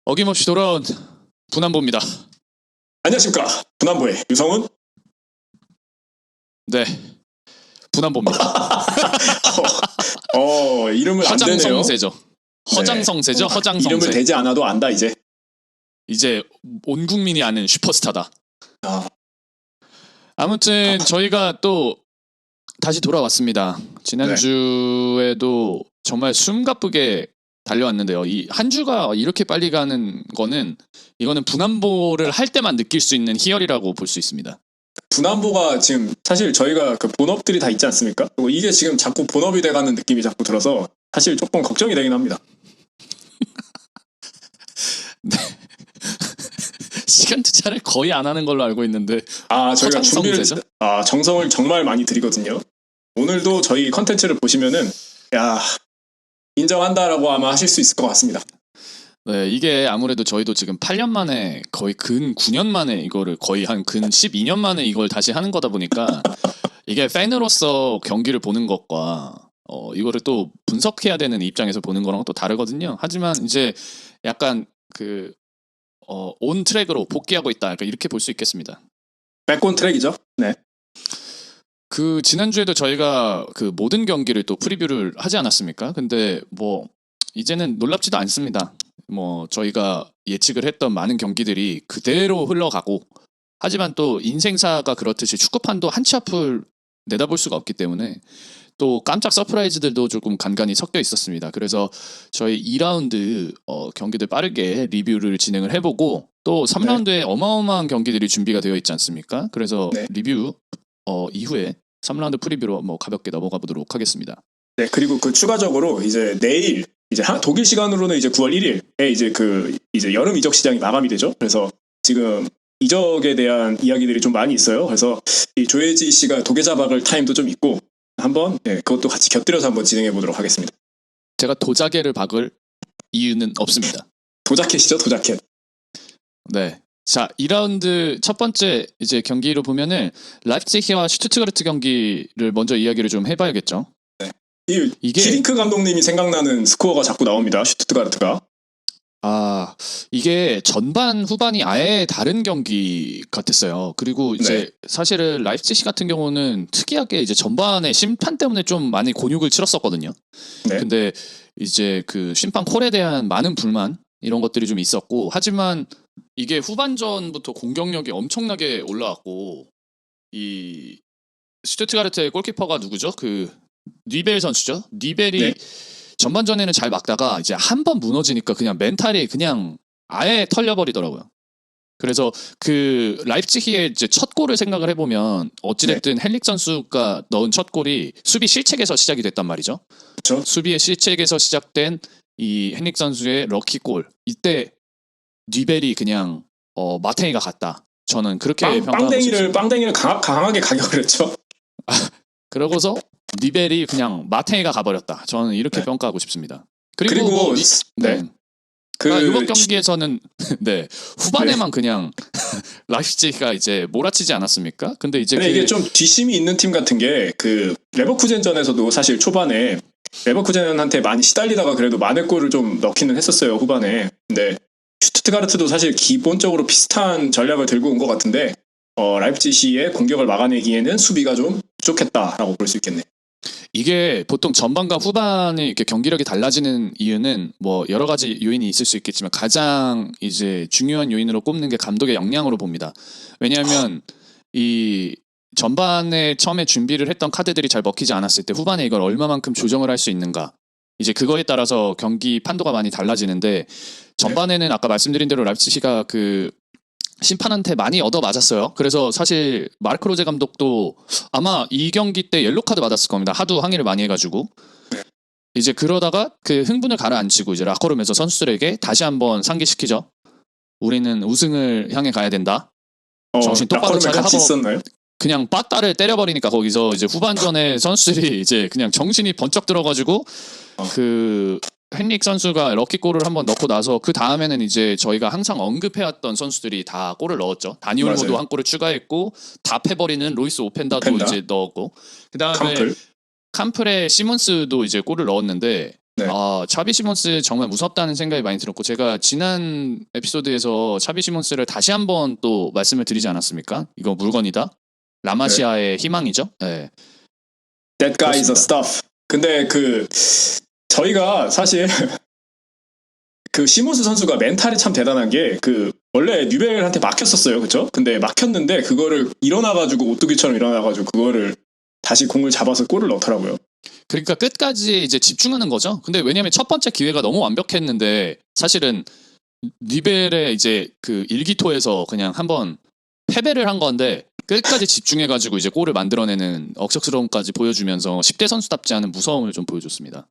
어김없이 돌아온 분한보입니다. 안녕하십니까. 분한보의 유성훈. 네, 분한보입니다. 이름을 안 대네요. 허장성세죠. 허장성세죠. 네. 허장성세. 이름을 대지 않아도 안다 이제. 이제 온 국민이 아는 슈퍼스타다. 아. 아무튼 저희가 또 다시 돌아왔습니다. 지난주에도 정말 숨가쁘게 달려왔는데요. 이 한 주가 이렇게 빨리 가는 거는 이거는 분한보를 할 때만 느낄 수 있는 희열이라고 볼 수 있습니다. 분한보가 지금 사실 저희가 그 본업들이 다 있지 않습니까? 그리고 이게 지금 자꾸 본업이 돼가는 느낌이 자꾸 들어서 사실 조금 걱정이 되긴 합니다. 네. 시간 투자를 거의 안 하는 걸로 알고 있는데 저희가 준비를 허장성세죠? 정성을 정말 많이 들이거든요. 오늘도 저희 컨텐츠를 보시면은 인정한다라고 아마 하실 수 있을 것 같습니다. 네, 이게 아무래도 저희도 지금 8년 만에 거의 근 9년 만에 이거를 거의 한 근 12년 만에 이걸 다시 하는 거다 보니까 이게 팬으로서 경기를 보는 것과 이거를 또 분석해야 되는 입장에서 보는 거랑 또 다르거든요. 하지만 이제 약간 온 트랙으로 복귀하고 있다. 약간 이렇게 볼 수 있겠습니다. 백온 트랙이죠. 네. 그 지난주에도 저희가 그 모든 경기를 또 프리뷰를 하지 않았습니까? 근데 뭐 이제는 놀랍지도 않습니다. 뭐 저희가 예측을 했던 많은 경기들이 그대로 흘러가고, 하지만 또 인생사가 그렇듯이 축구판도 한 치 앞을 내다볼 수가 없기 때문에 또 깜짝 서프라이즈들도 조금 간간히 섞여 있었습니다. 그래서 저희 2라운드 경기들 빠르게 리뷰를 진행을 해보고, 또 3라운드에 어마어마한 경기들이 준비가 되어 있지 않습니까? 그래서 리뷰 이후에 3라운드 프리뷰로 뭐 가볍게 넘어가 보도록 하겠습니다. 네, 그리고 그 추가적으로 이제 내일 이제 독일 시간으로는 이제 9월 1일에 이제 여름 이적 시장이 마감이 되죠. 그래서 지금 이적에 대한 이야기들이 좀 많이 있어요. 그래서 이 조혜지 씨가 도계자 박을 타임도 좀 있고 한번 그것도 같이 곁들여서 한번 진행해 보도록 하겠습니다. 제가 도자개를 박을 이유는 없습니다. 도자켓이죠, 도자켓. 네. 자, 2라운드 첫 번째 이제 경기로 보면은 라이프치히와 슈투트가르트 경기를 먼저 이야기를 좀 해봐야겠죠. 네. 이게 히딩크 감독님이 생각나는 스코어가 자꾸 나옵니다. 슈투트가르트가. 이게 전반 후반이 아예 다른 경기 같았어요. 그리고 이제 사실은 라이프치히 같은 경우는 특이하게 이제 전반에 심판 때문에 좀 많이 곤욕을 치렀었거든요. 네. 근데 이제 그 심판 콜에 대한 많은 불만 이런 것들이 좀 있었고, 하지만 이게 후반전부터 공격력이 엄청나게 올라왔고, 이 슈투트가르트의 골키퍼가 누구죠? 그 니벨 선수죠. 니벨이 전반전에는 잘 막다가 이제 한 번 무너지니까 그냥 멘탈이 그냥 아예 털려버리더라고요. 그래서 그 라이프치히의 이제 첫 골을 생각을 해보면 어찌됐든 헬릭 선수가 넣은 첫 골이 수비 실책에서 시작이 됐단 말이죠. 그렇죠. 수비의 실책에서 시작된 이 헨릭 선수의 럭키골, 이때 니벨이 그냥 마테이가 갔다. 저는 그렇게 평가하고 싶습니다. 빵댕이를 강하게 가격을 했죠. 그러고서 니벨이 그냥 마테이가 가버렸다. 저는 이렇게 평가하고 싶습니다. 그리고 이번 경기에서는 후반에만 그냥 라이프치히가 이제 몰아치지 않았습니까? 근데 이제 이게 좀 뒷심이 있는 팀 같은 게 그 레버쿠젠전에서도 사실 초반에 레버쿠젠한테 많이 시달리다가 그래도 만회골을 좀 넣기는 했었어요, 후반에. 근데 슈투트가르트도 사실 기본적으로 비슷한 전략을 들고 온 것 같은데 라이프치히의 공격을 막아내기에는 수비가 좀 부족했다라고 볼 수 있겠네. 이게 보통 전반과 후반에 이렇게 경기력이 달라지는 이유는 뭐 여러 가지 요인이 있을 수 있겠지만 가장 이제 중요한 요인으로 꼽는 게 감독의 역량으로 봅니다. 왜냐하면 이 전반에 처음에 준비를 했던 카드들이 잘 먹히지 않았을 때 후반에 이걸 얼마만큼 조정을 할 수 있는가, 이제 그거에 따라서 경기 판도가 많이 달라지는데, 전반에는 아까 말씀드린 대로 라이프치히가 그 심판한테 많이 얻어 맞았어요. 그래서 사실 마르크 로제 감독도 아마 이 경기 때 옐로 카드 받았을 겁니다. 하도 항의를 많이 해가지고. 이제 그러다가 그 흥분을 가라앉히고 이제 라커룸에서 선수들에게 다시 한번 상기시키죠. 우리는 우승을 향해 가야 된다. 정신 똑바로 차려 하고 있었나요? 그냥 빠따를 때려버리니까 거기서 이제 후반전에 선수들이 이제 그냥 정신이 번쩍 들어가지고 그 헨릭 선수가 럭키골을 한번 넣고 나서 그 다음에는 이제 저희가 항상 언급해왔던 선수들이 다 골을 넣었죠. 다니 올모도 한 골을 추가했고, 다 패버리는 로이스 오펜다도 이제 넣었고, 그 다음에 캄프레 시몬스도 이제 골을 넣었는데, 네. 차비 시몬스 정말 무섭다는 생각이 많이 들었고 제가 지난 에피소드에서 차비 시몬스를 다시 한번 또 말씀을 드리지 않았습니까? 이거 물건이다. 라마시아의 희망이죠. 네. That guy is a 그렇습니다. stuff. 근데 저희가 사실 그 시몬스 선수가 멘탈이 참 대단한 게 원래 뉴벨한테 막혔었어요, 그렇죠? 근데 막혔는데 그거를 일어나가지고 오뚜기처럼 일어나가지고 그거를 다시 공을 잡아서 골을 넣더라고요. 그러니까 끝까지 이제 집중하는 거죠. 근데 왜냐면 첫 번째 기회가 너무 완벽했는데 사실은 니벨의 이제 그 일기토에서 그냥 한번 패배를 한 건데 끝까지 집중해가지고 이제 골을 만들어내는 억척스러움까지 보여주면서 10대 선수답지 않은 무서움을 좀 보여줬습니다.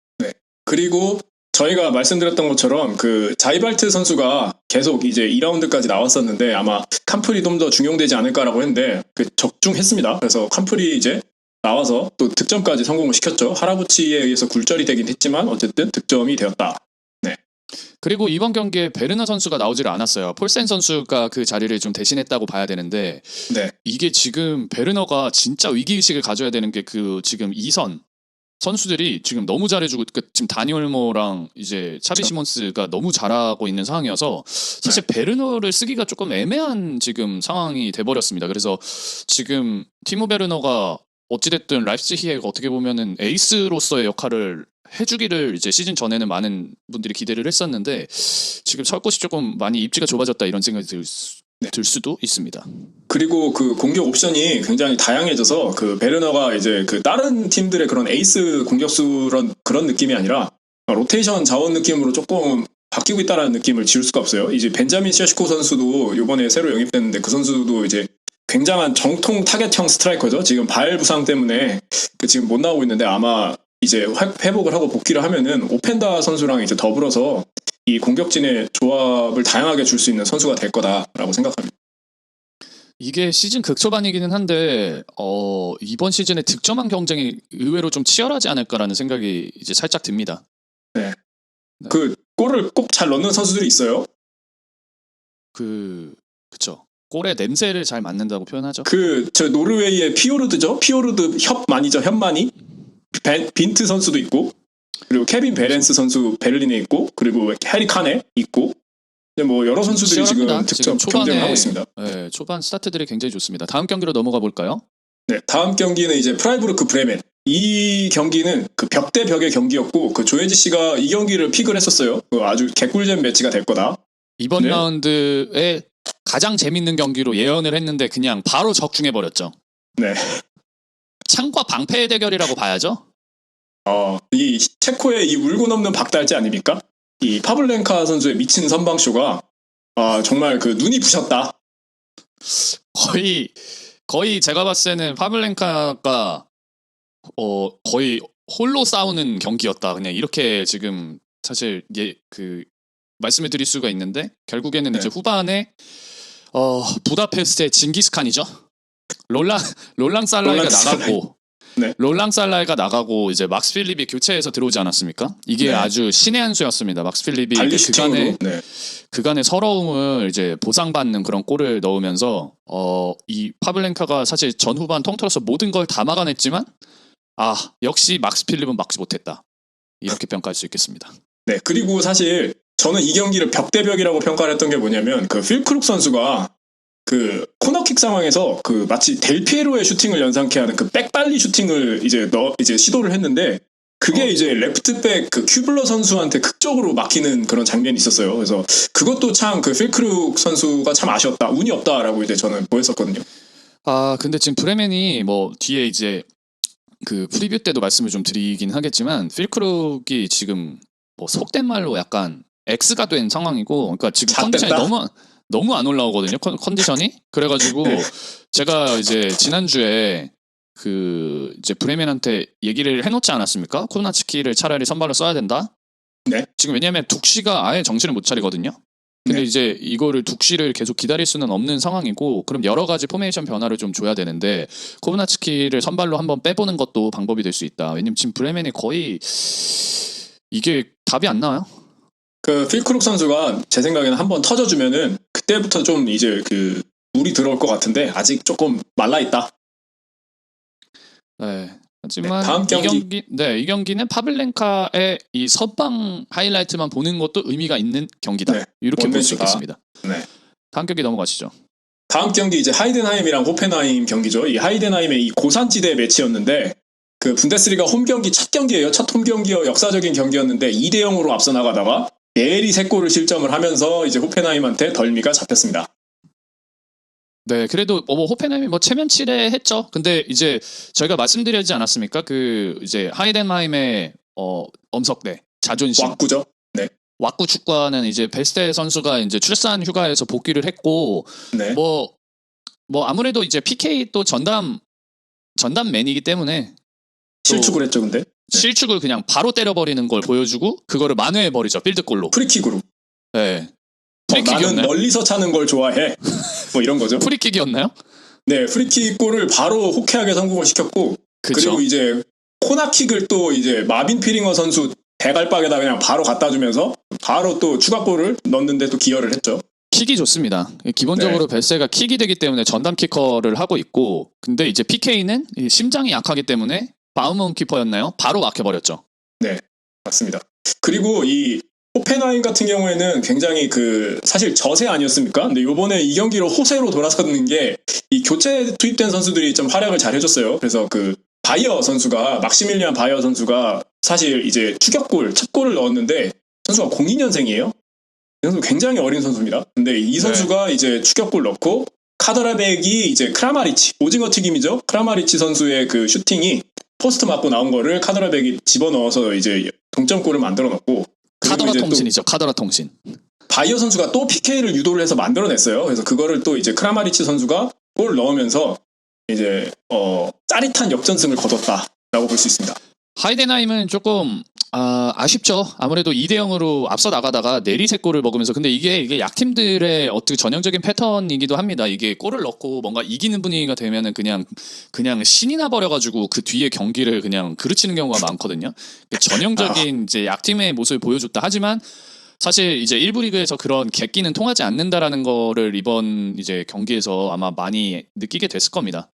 그리고 저희가 말씀드렸던 것처럼 자이발트 선수가 계속 이제 2라운드까지 나왔었는데 아마 캄프리 좀 더 중용되지 않을까라고 했는데 적중했습니다. 그래서 캄프리 이제 나와서 또 득점까지 성공을 시켰죠. 하라부치에 의해서 굴절이 되긴 했지만 어쨌든 득점이 되었다. 그리고 이번 경기에 베르너 선수가 나오지를 않았어요. 폴센 선수가 그 자리를 좀 대신했다고 봐야 되는데 네. 이게 지금 베르너가 진짜 위기의식을 가져야 되는 게 지금 2선 선수들이 지금 너무 잘해주고 지금 다니올모랑 이제 차비 그렇죠. 시몬스가 너무 잘하고 있는 상황이어서 사실 베르너를 쓰기가 조금 애매한 지금 상황이 돼버렸습니다. 그래서 지금 티모 베르너가 어찌됐든 라이프치히에 어떻게 보면은 에이스로서의 역할을 해주기를 이제 시즌 전에는 많은 분들이 기대를 했었는데 지금 설 곳이 조금 많이 입지가 좁아졌다 이런 생각이 들 수도 있습니다. 그리고 공격 옵션이 굉장히 다양해져서 베르너가 이제 다른 팀들의 그런 에이스 공격수 그런 느낌이 아니라 로테이션 자원 느낌으로 조금 바뀌고 있다는 느낌을 지울 수가 없어요. 이제 벤자민 셰시코 선수도 이번에 새로 영입됐는데 그 선수도 이제 굉장한 정통 타겟형 스트라이커죠. 지금 발 부상 때문에 지금 못 나오고 있는데 아마 이제 회복을 하고 복귀를 하면은 오펜다 선수랑 이제 더불어서 이 공격진의 조합을 다양하게 줄 수 있는 선수가 될 거다라고 생각합니다. 이게 시즌 극초반이기는 한데 이번 시즌에 득점왕 경쟁이 의외로 좀 치열하지 않을까라는 생각이 이제 살짝 듭니다. 네. 골을 꼭 잘 넣는 선수들이 있어요. 그쵸. 골의 냄새를 잘 맡는다고 표현하죠. 저 노르웨이의 피오르드죠. 피오르드 협만이 빈트 선수도 있고 그리고 케빈 베렌스 선수 베를린에 있고 그리고 해리 칸에 있고 뭐 여러 선수들이 치열합니다. 지금 득점 경쟁을 하고 있습니다. 네, 초반 스타트들이 굉장히 좋습니다. 다음 경기로 넘어가 볼까요? 네, 다음 경기는 이제 프라이부르크 브레멘. 이 경기는 벽 대 벽의 경기였고 조혜지 씨가 이 경기를 픽을 했었어요. 아주 개꿀잼 매치가 될 거다. 이번 라운드에 가장 재밌는 경기로 예언을 했는데 그냥 바로 적중해 버렸죠. 네. 창과 방패의 대결이라고 봐야죠. 이 체코의 이 울고 넘는 박달재 아닙니까? 이 파블렌카 선수의 미친 선방쇼가 정말 눈이 부셨다. 거의 제가 봤을 때는 파블렌카가 거의 홀로 싸우는 경기였다. 그냥 이렇게 지금 사실 말씀을 드릴 수가 있는데 결국에는 이제 후반에 부다페스트의 징기스칸이죠. 롤랑 살라이가 나가고 네. 롤랑 살라이가 나가고 이제 막스 필립이 교체해서 들어오지 않았습니까? 이게 네. 아주 신의 한 수였습니다. 막스 필립이 그간의 서러움을 이제 보상받는 그런 골을 넣으면서 이 파블렌카가 사실 전후반 통틀어서 모든 걸 다 막아냈지만 역시 막스 필립은 막지 못했다. 이렇게 평가할 수 있겠습니다. 네, 그리고 사실 저는 이 경기를 벽대벽이라고 평가를 했던 게 뭐냐면 필 크룩 선수가 코너킥 상황에서 마치 델피에로의 슈팅을 연상케 하는 백발리 슈팅을 이제 시도를 했는데 그게 이제 레프트백 큐블러 선수한테 극적으로 막히는 그런 장면이 있었어요. 그래서 그것도 참 필 크룩 선수가 참 아쉬웠다, 운이 없다라고 이제 저는 보였었거든요. 근데 지금 브레멘이 뭐 뒤에 이제 프리뷰 때도 말씀을 좀 드리긴 하겠지만 필 크룩이 지금 뭐 속된 말로 약간 X가 된 상황이고, 그러니까 지금 컨디션이 너무 안 올라오거든요. 컨디션이. 그래가지고 네. 제가 이제 지난주에 이제 브레멘한테 얘기를 해놓지 않았습니까? 쿠나츠키를 차라리 선발로 써야 된다. 네. 지금 왜냐면 둑시가 아예 정신을 못 차리거든요. 근데 네. 이제 이거를 둑시를 계속 기다릴 수는 없는 상황이고, 그럼 여러 가지 포메이션 변화를 좀 줘야 되는데 코브나츠키를 선발로 한번 빼보는 것도 방법이 될 수 있다. 왜냐면 지금 브레멘이 거의 이게 답이 안 나와요. 필 크룩 선수가 제 생각에는 한번 터져주면은 그때부터 좀 이제 물이 들어올 것 같은데 아직 조금 말라 있다. 네. 하지만 네, 다음 이 경기는 파블렌카의 이 선방 하이라이트만 보는 것도 의미가 있는 경기다. 네, 이렇게 볼 수 원매치다. 있겠습니다. 네. 다음 경기 넘어가시죠. 다음 경기 이제 하이덴하임이랑 호펜하임 경기죠. 이 하이덴하임의 이 고산지대 매치였는데 그 분데스리가 홈 경기 첫 경기예요. 첫 홈 경기여 역사적인 경기였는데 2대 0으로 앞서 나가다가 예리 3골을 실점을 하면서 이제 호펜하임한테 덜미가 잡혔습니다. 네, 그래도 뭐 호펜하임이 뭐 체면치레 했죠. 근데 이제 저희가 말씀드리지 않았습니까? 그 이제 하이덴하임의 엄석대 자존심. 왁구죠. 네. 왁구 축구하는 이제 베스테 선수가 이제 출산 휴가에서 복귀를 했고 네. 뭐 아무래도 이제 PK 또 전담맨이기 때문에 실축을 했죠, 근데. 실축을 그냥 바로 때려버리는 걸 보여주고 그거를 만회해버리죠. 필드골로. 프리킥으로. 네. 나는 프리킥이었나요? 멀리서 차는 걸 좋아해. 뭐 이런 거죠. 프리킥이었나요? 네, 프리킥 골을 바로 호쾌하게 성공을 시켰고 그쵸. 그리고 이제 코나킥을 또 이제 마빈 피링어 선수 대갈박에다 그냥 바로 갖다 주면서 바로 또 추가골을 넣는데 또 기여를 했죠. 킥이 좋습니다. 기본적으로 베세가 킥이 되기 때문에 전담 키커를 하고 있고 근데 이제 PK는 심장이 약하기 때문에 바우먼 키퍼였나요? 바로 막혀버렸죠. 네, 맞습니다. 그리고 이 호펜하임 같은 경우에는 굉장히 그 사실 저세 아니었습니까? 근데 요번에 이 경기로 호세로 돌아섰는 게 이 교체 투입된 선수들이 좀 활약을 잘 해줬어요. 그래서 그 바이어 선수가 막시밀리안 바이어 선수가 사실 이제 추격골 첫 골을 넣었는데 선수가 02년생이에요. 이 선수 굉장히 어린 선수입니다. 근데 이 선수가 이제 추격골 넣고 카드라백이 이제 크라마리치 오징어 튀김이죠. 크라마리치 선수의 그 슈팅이 포스트 맞고 나온 거를 카드라백이 집어넣어서 이제 동점골을 만들어 놓고 카더라 통신이죠. 카더라 통신. 바이어 선수가 또 PK를 유도를 해서 만들어냈어요. 그래서 그거를 또 이제 크라마리치 선수가 골 넣으면서 이제 짜릿한 역전승을 거뒀다라고 볼 수 있습니다. 하이덴하임은 조금 아쉽죠. 아무래도 2대 0으로 앞서 나가다가 내리세 골을 먹으면서 근데 이게 약팀들의 어떻게 전형적인 패턴이기도 합니다. 이게 골을 넣고 뭔가 이기는 분위기가 되면은 그냥 신이 나 버려가지고 그 뒤에 경기를 그냥 그르치는 경우가 많거든요. 전형적인 이제 약팀의 모습을 보여줬다. 하지만 사실 이제 1부 리그에서 그런 객기는 통하지 않는다라는 거를 이번 이제 경기에서 아마 많이 느끼게 됐을 겁니다.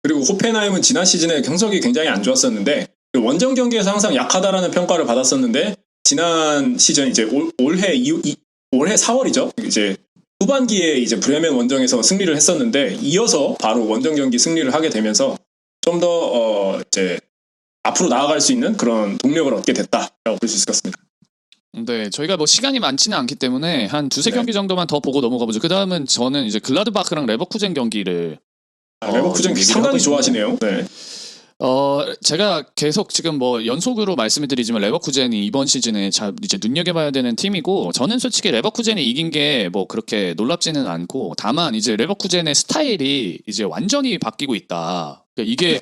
그리고 호펜하임은 지난 시즌에 경적이 굉장히 안 좋았었는데 원정 경기에서 항상 약하다라는 평가를 받았었는데 지난 시즌 이제 올해 4월이죠. 이제 후반기에 이제 브레멘 원정에서 승리를 했었는데 이어서 바로 원정 경기 승리를 하게 되면서 좀 더 이제 앞으로 나아갈 수 있는 그런 동력을 얻게 됐다라고 볼 수 있을 것 같습니다. 네, 저희가 뭐 시간이 많지는 않기 때문에 한 두세 경기 정도만 더 보고 넘어가 보죠. 그 다음은 저는 이제 글라드바크랑 레버쿠젠 경기를 레버쿠젠 상당히 좋아하시네요. 네. 제가 계속 지금 뭐 연속으로 말씀을 드리지만 레버쿠젠이 이번 시즌에 이제 눈여겨봐야 되는 팀이고 저는 솔직히 레버쿠젠이 이긴 게 뭐 그렇게 놀랍지는 않고 다만 이제 레버쿠젠의 스타일이 이제 완전히 바뀌고 있다. 그러니까 이게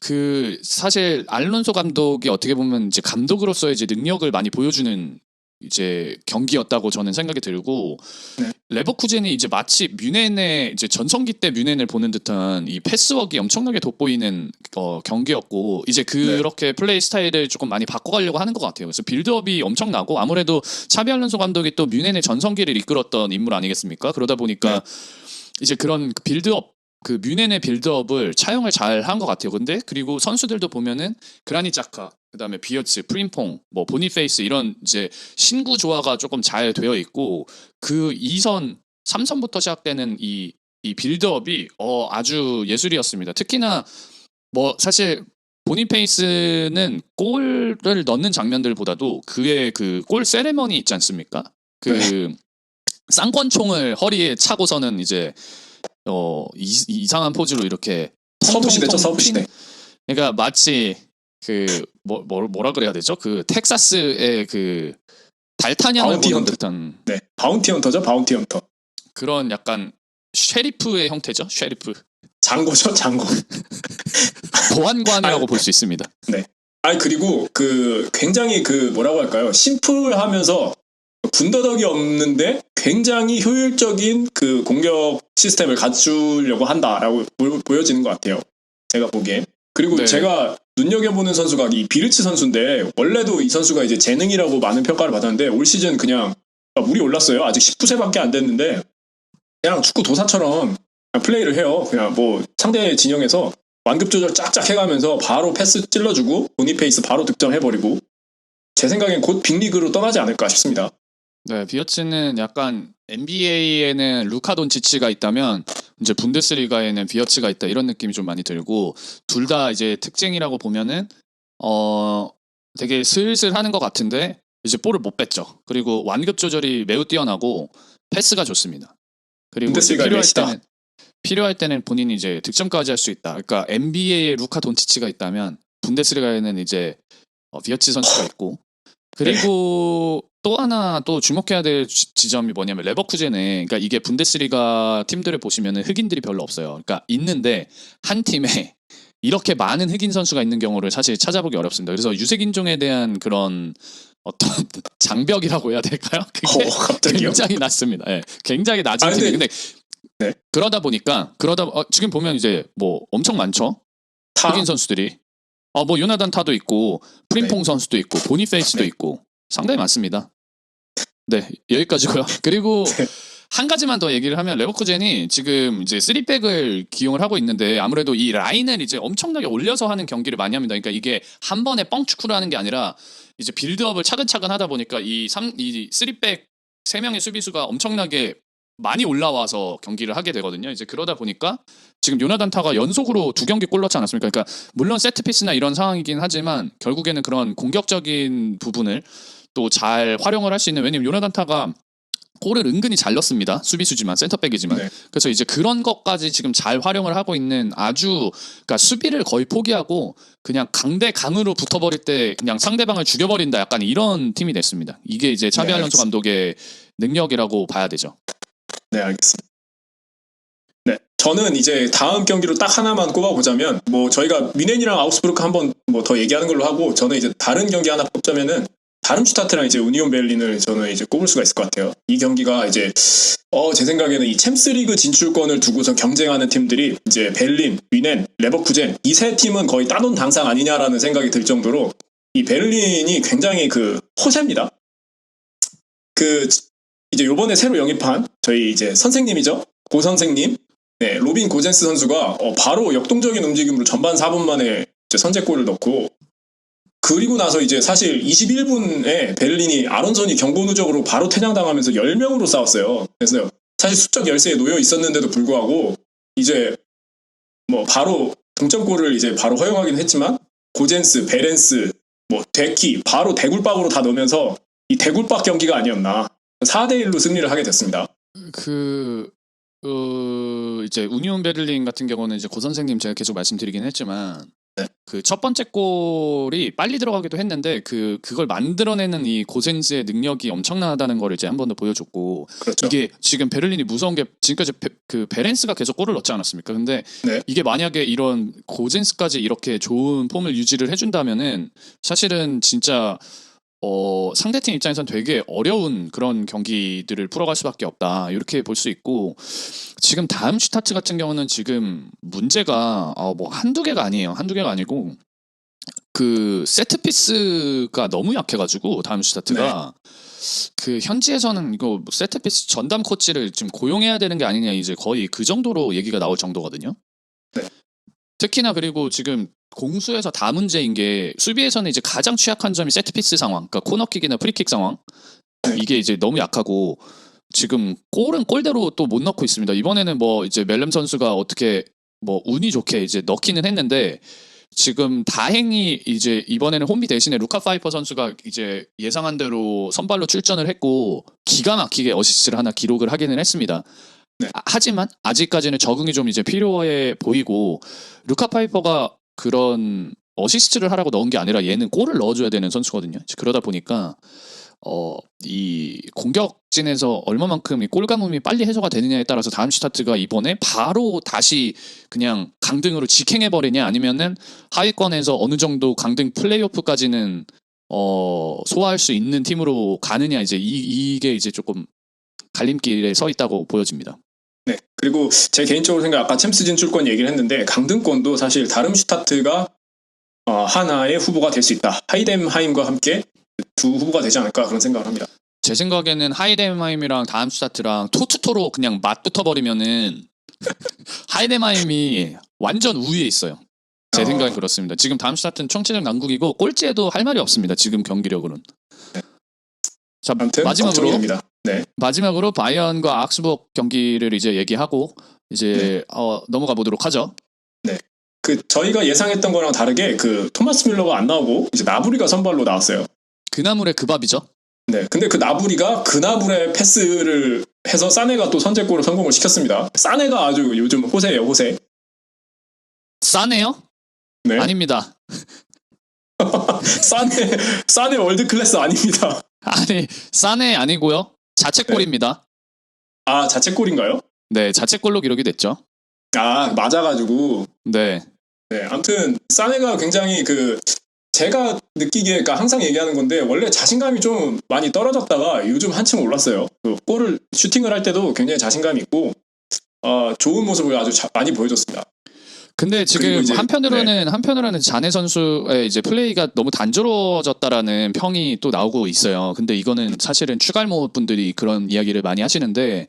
그 사실 알론소 감독이 어떻게 보면 이제 감독으로서의 이제 능력을 많이 보여주는 이제 경기였다고 저는 생각이 들고 네. 레버쿠젠이 이제 마치 뮌헨의 이제 전성기 때 뮌헨을 보는 듯한 이 패스워크가 엄청나게 돋보이는 경기였고 이제 그렇게 플레이 스타일을 조금 많이 바꿔가려고 하는 것 같아요. 그래서 빌드업이 엄청나고 아무래도 차비 알론소 감독이 또 뮌헨의 전성기를 이끌었던 인물 아니겠습니까? 그러다 보니까 이제 그런 빌드업 그 뮌헨의 빌드업을 차용을 잘 한 것 같아요. 근데 그리고 선수들도 보면은 그라니 자카, 그다음에 비어츠, 프림퐁, 뭐 보니페이스 이런 이제 신구 조화가 조금 잘 되어 있고 그 2선, 3선부터 시작되는 이 빌드업이 아주 예술이었습니다. 특히나 뭐 사실 보니페이스는 골을 넣는 장면들보다도 그의 그 골 세레머니 있지 않습니까? 그 쌍권총을 허리에 차고서는 이제 이상한 포즈로 이렇게 서부시대죠, 서부시대. 그러니까 마치 그 뭐라 그래야 되죠? 그 텍사스의 그 달타냥을 보는 듯한 네, 바운티 헌터죠, 바운티 헌터. 그런 약간 쉐리프의 형태죠, 쉐리프. 장고죠, 장고. 보안관이라고 볼 수 있습니다. 네. 그리고 그 굉장히 그 뭐라고 할까요? 심플하면서 군더더기 없는데 굉장히 효율적인 그 공격 시스템을 갖추려고 한다라고 보여지는 것 같아요. 제가 보기엔. 그리고 제가 눈여겨보는 선수가 이 비르츠 선수인데 원래도 이 선수가 이제 재능이라고 많은 평가를 받았는데 올 시즌 그냥 물이 올랐어요. 아직 19세밖에 안 됐는데 그냥 축구 도사처럼 그냥 플레이를 해요. 그냥 뭐 상대 진영에서 완급 조절 쫙쫙 해가면서 바로 패스 찔러주고 보니페이스 바로 득점해버리고 제 생각엔 곧 빅리그로 떠나지 않을까 싶습니다. 네, 비어츠는 약간 NBA에는 루카 돈치치가 있다면 이제 분데스리가에는 비어츠가 있다 이런 느낌이 좀 많이 들고 둘 다 이제 특징이라고 보면은 되게 슬슬 하는 것 같은데 이제 볼을 못 뺐죠. 그리고 완급 조절이 매우 뛰어나고 패스가 좋습니다. 그리고 이제 분데스리가의 메시다. 필요할 때는 본인이 이제 득점까지 할 수 있다. 그러니까 NBA에 루카 돈치치가 있다면 분데스리가에는 이제 비어치 선수가 있고 그리고 또 하나 또 주목해야 될 지점이 뭐냐면 레버쿠젠에 그러니까 이게 분데스리가 팀들을 보시면은 흑인들이 별로 없어요. 그러니까 있는데 한 팀에 이렇게 많은 흑인 선수가 있는 경우를 사실 찾아보기 어렵습니다. 그래서 유색인종에 대한 그런 어떤 장벽이라고 해야 될까요? 그게 갑자기요? 굉장히 낮습니다. 예, 굉장히 낮은 아, 팀이. 근데- 근데 네. 그러다 보니까 지금 보면 이제 뭐 엄청 많죠. 타 흑인 선수들이 뭐 요나단 타도 있고 프림퐁 네. 선수도 있고 보니페이스도 네. 있고 상당히 많습니다. 네, 여기까지고요. 그리고 네. 한 가지만 더 얘기를 하면 레버쿠젠이 지금 이제 3백을 기용을 하고 있는데 아무래도 이 라인을 이제 엄청나게 올려서 하는 경기를 많이 합니다. 그러니까 이게 한 번에 뻥축구를 하는 게 아니라 이제 빌드업을 차근차근 하다 보니까 이 3백 3명의 수비수가 엄청나게 많이 올라와서 경기를 하게 되거든요. 이제 그러다 보니까 지금 요나단 타가 연속으로 2경기 골 넣지 않았습니까? 그러니까 물론 세트피스나 이런 상황이긴 하지만 결국에는 그런 공격적인 부분을 또 잘 활용을 할 수 있는 왜냐면 요나단 타가 골을 은근히 잘 넣습니다. 수비수지만 센터백이지만. 네. 그래서 이제 그런 것까지 지금 잘 활용을 하고 있는 아주 그러니까 수비를 거의 포기하고 그냥 강대강으로 붙어버릴 때 그냥 상대방을 죽여버린다 약간 이런 팀이 됐습니다. 이게 이제 차비 네, 알론소 감독의 능력이라고 봐야 되죠. 네, 알겠습니다. 네, 저는 이제 다음 경기로 딱 하나만 꼽아보자면, 뭐 저희가 미넨이랑 아우스부르크 한번 뭐 더 얘기하는 걸로 하고, 저는 이제 다른 경기 하나 꼽자면은 다름슈타트랑 이제 우니온 베를린을 저는 이제 꼽을 수가 있을 것 같아요. 이 경기가 이제 제 생각에는 이 챔스리그 진출권을 두고서 경쟁하는 팀들이 이제 베를린, 미넨, 레버쿠젠 이 세 팀은 거의 따놓은 당상 아니냐라는 생각이 들 정도로 이 베를린이 굉장히 그 호세입니다. 그 이제 요번에 새로 영입한 저희 이제 선생님이죠. 고 선생님. 네, 로빈 고젠스 선수가 바로 역동적인 움직임으로 전반 4분 만에 이제 선제골을 넣고 그리고 나서 이제 사실 21분에 베를린이 아론손이 경고 누적으로 바로 퇴장당하면서 10명으로 싸웠어요. 그래서 사실 수적 열세에 놓여 있었는데도 불구하고 이제 뭐 바로 동점골을 이제 바로 허용하긴 했지만 고젠스, 베렌스, 뭐 데키 바로 대굴박으로 다 넣으면서 이 대굴박 경기가 아니었나. 4대1로 승리를 하게 됐습니다. 이제 우니온 베를린 같은 경우는 이제 고 선생님 제가 계속 말씀드리긴 했지만 네. 그 첫 번째 골이 빨리 들어가기도 했는데 그걸 만들어내는 이 고센스의 능력이 엄청나다는 걸 이제 한 번 더 보여줬고 그렇죠. 이게 지금 베를린이 무서운 게 지금까지 그 베렌스가 계속 골을 넣지 않았습니까? 근데 네. 이게 만약에 이런 고젠스까지 이렇게 좋은 폼을 유지를 해준다면은 사실은 진짜 상대팀 입장에선 되게 어려운 그런 경기들을 풀어갈 수밖에 없다. 이렇게 볼 수 있고 지금 다음 슈타트 같은 경우는 지금 문제가 뭐 한두 개가 아니에요. 한두 개가 아니고 그 세트피스가 너무 약해가지고 다음 슈타트가 그 현지에서는 이거 세트피스 전담 코치를 지금 고용해야 되는 게 아니냐 이제 거의 그 정도로 얘기가 나올 정도거든요. 네. 특히나 그리고 지금 공수에서 다 문제인 게 수비에서는 이제 가장 취약한 점이 세트피스 상황, 그러니까 코너킥이나 프리킥 상황 이게 이제 너무 약하고 지금 골은 골대로 또 못 넣고 있습니다. 이번에는 뭐 이제 멜름 선수가 어떻게 뭐 운이 좋게 이제 넣기는 했는데 지금 다행히 이제 이번에는 홈비 대신에 루카 파이퍼 선수가 이제 예상한 대로 선발로 출전을 했고 기가 막히게 어시스트를 하나 기록을 하기는 했습니다. 네. 하지만 아직까지는 적응이 좀 이제 필요해 보이고 루카 파이퍼가 그런 어시스트를 하라고 넣은 게 아니라 얘는 골을 넣어줘야 되는 선수거든요. 그러다 보니까 이 공격진에서 얼마만큼 이 골감음이 빨리 해소가 되느냐에 따라서 다음 슈타트가 이번에 바로 다시 그냥 강등으로 직행해버리냐 아니면은 하위권에서 어느 정도 강등 플레이오프까지는 소화할 수 있는 팀으로 가느냐 이제 이게 이제 조금 갈림길에 서 있다고 보여집니다. 네. 그리고 제 개인적으로 생각 아까 챔스 진출권 얘기를 했는데 강등권도 사실 다름슈타트가 하나의 후보가 될 수 있다. 하이덴하임과 함께 두 후보가 되지 않을까 그런 생각을 합니다. 제 생각에는 하이덴하임이랑 다음 슈타트랑 토트토로 그냥 맞붙어 버리면은 하이덴하임이 완전 우위에 있어요. 제 어. 생각은 그렇습니다. 지금 담슈타트는 총체적 난국이고 꼴찌에도 할 말이 없습니다. 지금 경기력으로는. 자, 아무튼 마지막으로 걱정입니다. 네. 바이언과 악스버그 경기를 이제 얘기하고 이제 넘어가 보도록 하죠. 그 저희가 예상했던 거랑 다르게 그 토마스 뮬러가 안 나오고 이제 나부리가 선발로 나왔어요. 그나물의 그 밥이죠. 네. 근데 그 나부리가 그나물의 패스를 해서 사네가 또 선제골을 성공을 시켰습니다. 사네가 아주 요즘 호세예요, 호세. 싸네요? 네. 아닙니다. 사네 월드 클래스 아닙니다. 아니, 싸네 아니고요. 자책골입니다. 아, 자책골인가요? 네, 자책골로 기록이 됐죠. 아, 맞아가지고. 네. 네. 아무튼 사네가 굉장히 그 제가 느끼기에 그러니까 항상 얘기하는 건데 원래 자신감이 좀 많이 떨어졌다가 요즘 한층 올랐어요. 그 골을 슈팅을 할 때도 굉장히 자신감이 있고 좋은 모습을 아주 많이 보여줬습니다. 근데 지금 이제, 한편으로는 자네 선수의 이제 플레이가 너무 단조로워졌다라는 평이 또 나오고 있어요. 근데 이거는 사실은 추갈모 분들이 그런 이야기를 많이 하시는데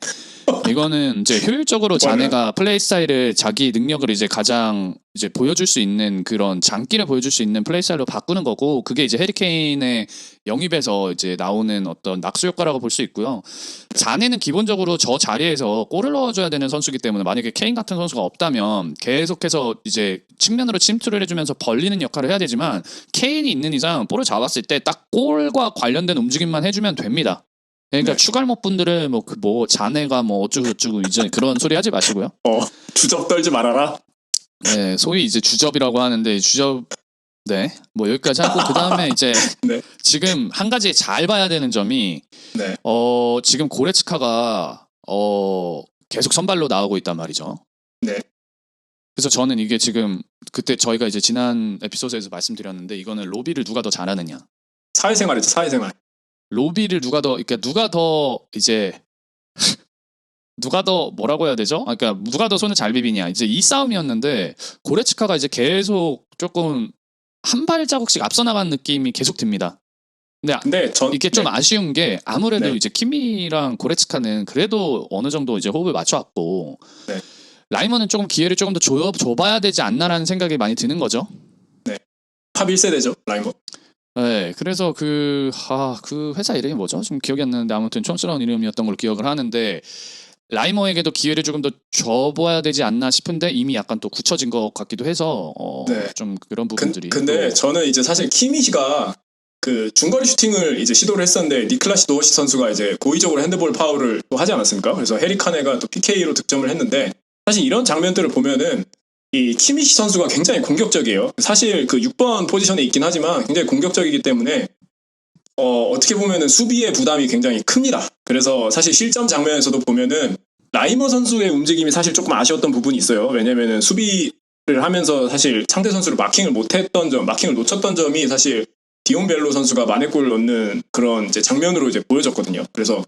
이거는 이제 효율적으로 자네가 플레이 스타일을 자기 능력을 이제 가장 이제 보여줄 수 있는 그런 장기를 보여줄 수 있는 플레이 스타일로 바꾸는 거고 그게 이제 해리케인의 영입에서 이제 나오는 어떤 낙수 효과라고 볼 수 있고요. 자네는 기본적으로 저 자리에서 골을 넣어줘야 되는 선수이기 때문에 만약에 케인 같은 선수가 없다면 계속해서 이제 측면으로 침투를 해주면서 벌리는 역할을 해야 되지만 케인이 있는 이상 볼을 잡았을 때 딱 골과 관련된 움직임만 해주면 됩니다. 그러니까 네. 추갈모 분들은 뭐 자네가 뭐 어쩌고 이제 그런 소리 하지 마시고요. 주접 떨지 말아라. 네, 소위 이제 주접이라고 하는데 주접 네, 뭐 여기까지 하고 그 다음에 이제 네. 지금 한 가지 잘 봐야 되는 점이 네. 지금 고레츠카가 계속 선발로 나오고 있단 말이죠. 네. 그래서 저는 이게 지금 그때 저희가 이제 지난 에피소드에서 말씀드렸는데 이거는 로비를 누가 더 잘하느냐. 사회생활이죠, 사회생활. 로비를 누가 더 이제 누가 더 뭐라고 해야 되죠? 그러니까 누가 더 손을 잘 비비냐 이제 이 싸움이었는데 고레츠카가 이제 계속 조금 한 발자국씩 앞서 나가는 느낌이 계속 듭니다. 근데 이게 좀 아쉬운 게 아무래도 네. 이제 키미랑 고레츠카는 그래도 어느 정도 이제 호흡을 맞춰왔고 네. 라이먼은 조금 기회를 조금 더 줘봐야 되지 않나라는 생각이 많이 드는 거죠. 네. 팝 1세대죠, 라이먼. 네, 그래서 그 회사 이름이 뭐죠? 지금 기억이 안 나는데 아무튼 촌스러운 이름이었던 걸로 기억을 하는데 라이머에게도 기회를 조금 더 줘봐야 되지 않나 싶은데 이미 약간 또 굳혀진 것 같기도 해서 네. 좀 그런 부분들이. 근데 저는 이제 사실 키미시가 그 중거리 슈팅을 이제 시도를 했었는데 니클라시 노어시 선수가 이제 고의적으로 핸드볼 파울을 또 하지 않았습니까? 그래서 해리 카네가 또 PK로 득점을 했는데 사실 이런 장면들을 보면은 이 키미시 선수가 굉장히 공격적이에요. 사실 그 6번 포지션에 있긴 하지만 굉장히 공격적이기 때문에 어떻게 보면은 수비의 부담이 굉장히 큽니다. 그래서 사실 실점 장면에서도 보면은 라이머 선수의 움직임이 사실 조금 아쉬웠던 부분이 있어요. 왜냐면은 수비를 하면서 사실 상대 선수를 마킹을 놓쳤던 점이 사실 디온벨로 선수가 만회골을 넣는 그런 이제 장면으로 이제 보여졌거든요. 그래서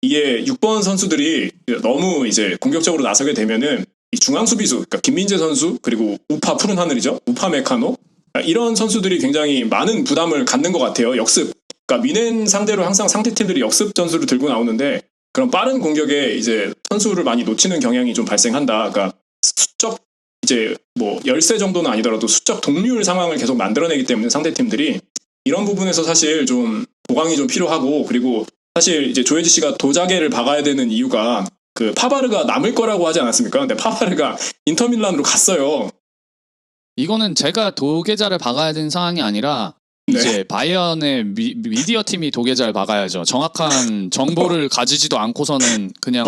이게 6번 선수들이 너무 이제 공격적으로 나서게 되면은 이 중앙 수비수, 그러니까 김민재 선수 그리고 우파 푸른 하늘이죠, 우파 메카노 이런 선수들이 굉장히 많은 부담을 갖는 것 같아요. 역습, 그러니까 미넨 상대로 항상 상대 팀들이 역습 전술을 들고 나오는데 그런 빠른 공격에 이제 선수를 많이 놓치는 경향이 좀 발생한다. 그러니까 수적 이제 뭐 열세 정도는 아니더라도 수적 동률 상황을 계속 만들어내기 때문에 상대 팀들이 이런 부분에서 사실 좀 보강이 좀 필요하고 그리고 사실 이제 조혜지 씨가 도자기를 박아야 되는 이유가 그 파바르가 남을 거라고 하지 않았습니까? 근데 파바르가 인터밀란으로 갔어요. 이거는 제가 도계자를 박아야 되는 상황이 아니라 이제 바이언의 미디어 팀이 도계자를 박아야죠. 정확한 정보를 가지지도 않고서는 그냥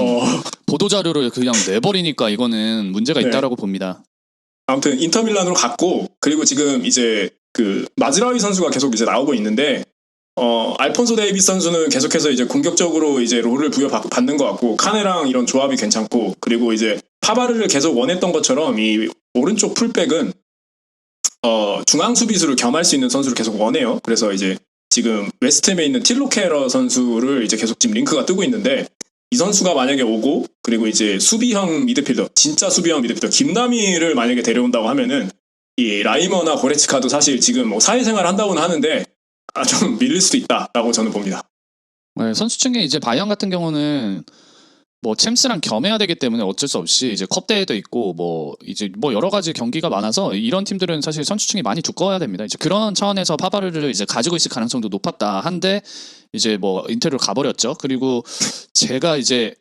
보도자료를 그냥 내버리니까 이거는 문제가 있다라고 봅니다. 아무튼 인터밀란으로 갔고 그리고 지금 이제 그 마즈라위 선수가 계속 이제 나오고 있는데 알폰소 데이비스 선수는 계속해서 이제 공격적으로 이제 롤을 부여받는 것 같고 카네랑 이런 조합이 괜찮고 그리고 이제 파바르를 계속 원했던 것처럼 이 오른쪽 풀백은 중앙 수비수를 겸할 수 있는 선수를 계속 원해요. 그래서 이제 지금 웨스트햄에 있는 틸로 케러 선수를 이제 계속 지금 링크가 뜨고 있는데 이 선수가 만약에 오고 그리고 이제 수비형 미드필더, 진짜 수비형 미드필더 김남희를 만약에 데려온다고 하면은 이 라이머나 고레츠카도 사실 지금 뭐 사회생활 한다고는 하는데 좀 밀릴 수도 있다라고 저는 봅니다. 네, 선수 중에 이제 바이언 같은 경우는 뭐 챔스랑 겸해야 되기 때문에 어쩔 수 없이 이제 컵 대회도 있고 뭐 이제 뭐 여러 가지 경기가 많아서 이런 팀들은 사실 선수층이 많이 두꺼워야 됩니다. 이제 그런 차원에서 파바르를 이제 가지고 있을 가능성도 높았다 한데 이제 뭐 인테르로 가버렸죠. 그리고 제가 이제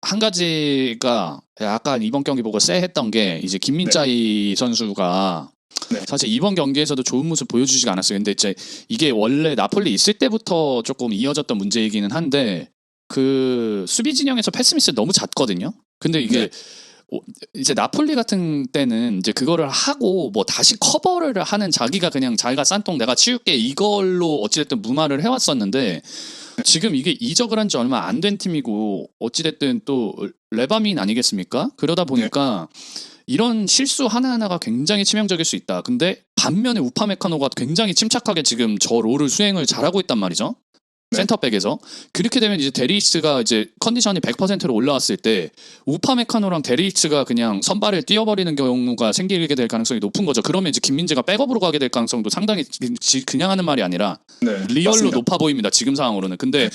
한 가지가 약간 이번 경기 보고 쎄했던 게 이제 김민자이 선수가 네. 사실 이번 경기에서도 좋은 모습 보여주지가 않았어요. 근데 이제 이게 원래 나폴리 있을 때부터 조금 이어졌던 문제이기는 한데 그 수비 진영에서 패스 미스 너무 잦거든요. 근데 이게 네. 이제 나폴리 같은 때는 이제 그거를 하고 뭐 다시 커버를 하는 자기가 그냥 자기가 싼똥 내가 치울게 이걸로 어찌됐든 무마를 해왔었는데 지금 이게 이적을 한 지 얼마 안 된 팀이고 어찌됐든 또 레바민 아니겠습니까? 그러다 보니까 이런 실수 하나하나가 굉장히 치명적일 수 있다. 근데 반면에 우파메카노가 굉장히 침착하게 지금 저 롤을 수행을 잘하고 있단 말이죠. 네. 센터백에서 그렇게 되면 이제 데리히스가 이제 컨디션이 100%로 올라왔을 때 우파메카노랑 데리히스가 그냥 선발을 뛰어버리는 경우가 생기게 될 가능성이 높은 거죠. 그러면 이제 김민재가 백업으로 가게 될 가능성도 상당히 그냥 하는 말이 아니라 네, 리얼로 맞습니다. 높아 보입니다. 지금 상황으로는. 근데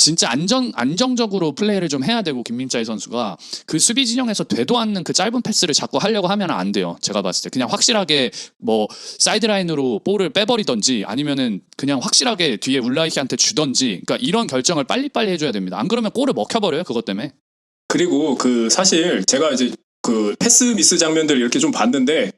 진짜 안정적으로 플레이를 좀 해야 되고 김민자이 선수가 그 수비 진영에서 되도 않는 그 짧은 패스를 자꾸 하려고 하면 안 돼요. 제가 봤을 때 그냥 확실하게 뭐 사이드라인으로 볼을 빼버리던지 아니면은 그냥 확실하게 뒤에 울라이키한테 주던지 그러니까 이런 결정을 빨리빨리 해줘야 됩니다. 안 그러면 골을 먹혀버려요. 그것 때문에. 그리고 그 사실 제가 이제 그 패스 미스 장면들 이렇게 좀 봤는데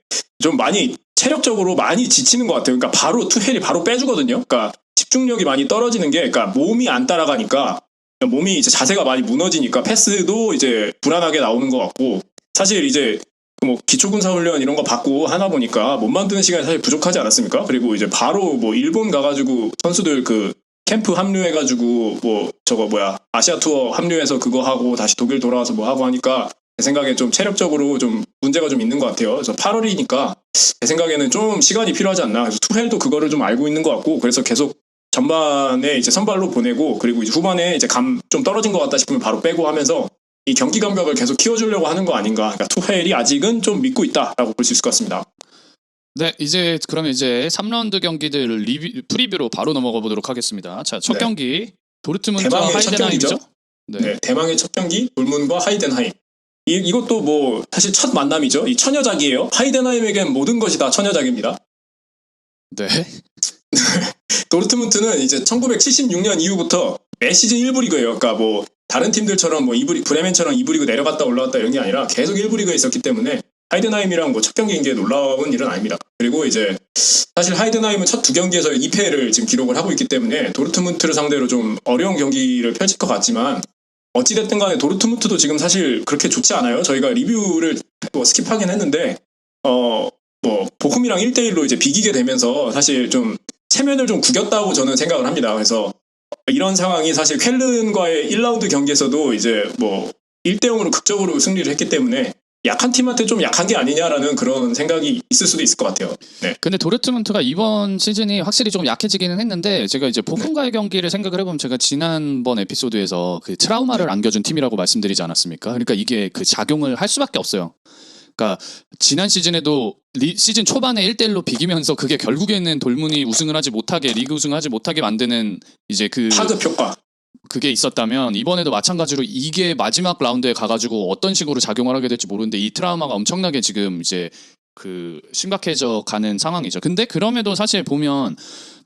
좀 많이 체력적으로 많이 지치는 것 같아요. 그러니까 바로 투헬이 바로 빼주거든요. 그러니까 집중력이 많이 떨어지는 게, 그러니까 몸이 안 따라가니까 몸이 이제 자세가 많이 무너지니까 패스도 이제 불안하게 나오는 것 같고 사실 이제 뭐 기초군사훈련 이런 거 받고 하나 보니까 몸 만드는 시간이 사실 부족하지 않았습니까? 그리고 이제 바로 뭐 일본 가가지고 선수들 그 캠프 합류해가지고 뭐 저거 뭐야 아시아 투어 합류해서 그거 하고 다시 독일 돌아와서 뭐 하고 하니까 제 생각에 좀 체력적으로 좀 문제가 좀 있는 것 같아요. 그래서 8월이니까 제 생각에는 좀 시간이 필요하지 않나. 그래서 투헬도 그거를 좀 알고 있는 것 같고 그래서 계속 전반에 이제 선발로 보내고 그리고 이제 후반에 이제 감 좀 떨어진 것 같다 싶으면 바로 빼고 하면서 이 경기 감각을 계속 키워주려고 하는 거 아닌가. 그러니까 투헬이 아직은 좀 믿고 있다라고 볼 수 있을 것 같습니다. 네, 이제 그러면 이제 3라운드 경기들 프리뷰로 바로 넘어가 보도록 하겠습니다. 자, 첫 네. 경기 도르트문트와 대망의 첫 하이덴하임이죠. 경기죠. 네. 네, 대망의 첫 경기 돌문과 하이덴하임. 이것도 뭐 사실 첫 만남이죠. 이 처녀작이에요. 하이덴하임에겐 모든 것이 다 처녀작입니다. 네. 도르트문트는 이제 1976년 이후부터 매 시즌 1부 리그예요. 그러니까 뭐 다른 팀들처럼 뭐 2부 브레멘처럼 2부 리그 내려갔다 올라갔다 이런 게 아니라 계속 1부 리그에 있었기 때문에 하이덴하임이랑 뭐 첫 경기인 게 놀라운 일은 아닙니다. 그리고 이제 사실 하이덴하임은 첫 두 경기에서 2패를 지금 기록을 하고 있기 때문에 도르트문트를 상대로 좀 어려운 경기를 펼칠 것 같지만 어찌됐든 간에 도르트문트도 지금 사실 그렇게 좋지 않아요. 저희가 리뷰를 뭐 스킵하긴 했는데 뭐 보쿰이랑 1대1로 이제 비기게 되면서 사실 좀 체면을 좀 구겼다고 저는 생각을 합니다. 그래서 이런 상황이 사실 쾰른과의 1라운드 경기에서도 이제 뭐 1대0으로 극적으로 승리를 했기 때문에 약한 팀한테 좀 약한 게 아니냐라는 그런 생각이 있을 수도 있을 것 같아요. 네. 근데 도르트문트가 이번 시즌이 확실히 좀 약해지기는 했는데 제가 이제 보쿰과의 경기를 생각을 해보면 제가 지난번 에피소드에서 그 트라우마를 안겨준 팀이라고 말씀드리지 않았습니까? 그러니까 이게 그 작용을 할 수밖에 없어요. 그러니까 지난 시즌에도 시즌 초반에 1대1로 비기면서 그게 결국에는 돌문이 우승을 하지 못하게 리그 우승을 하지 못하게 만드는 이제 그 파급 효과. 그게 있었다면 이번에도 마찬가지로 이게 마지막 라운드에 가가지고 어떤 식으로 작용을 하게 될지 모르는데 이 트라우마가 엄청나게 지금 이제 그 심각해져 가는 상황이죠. 근데 그럼에도 사실 보면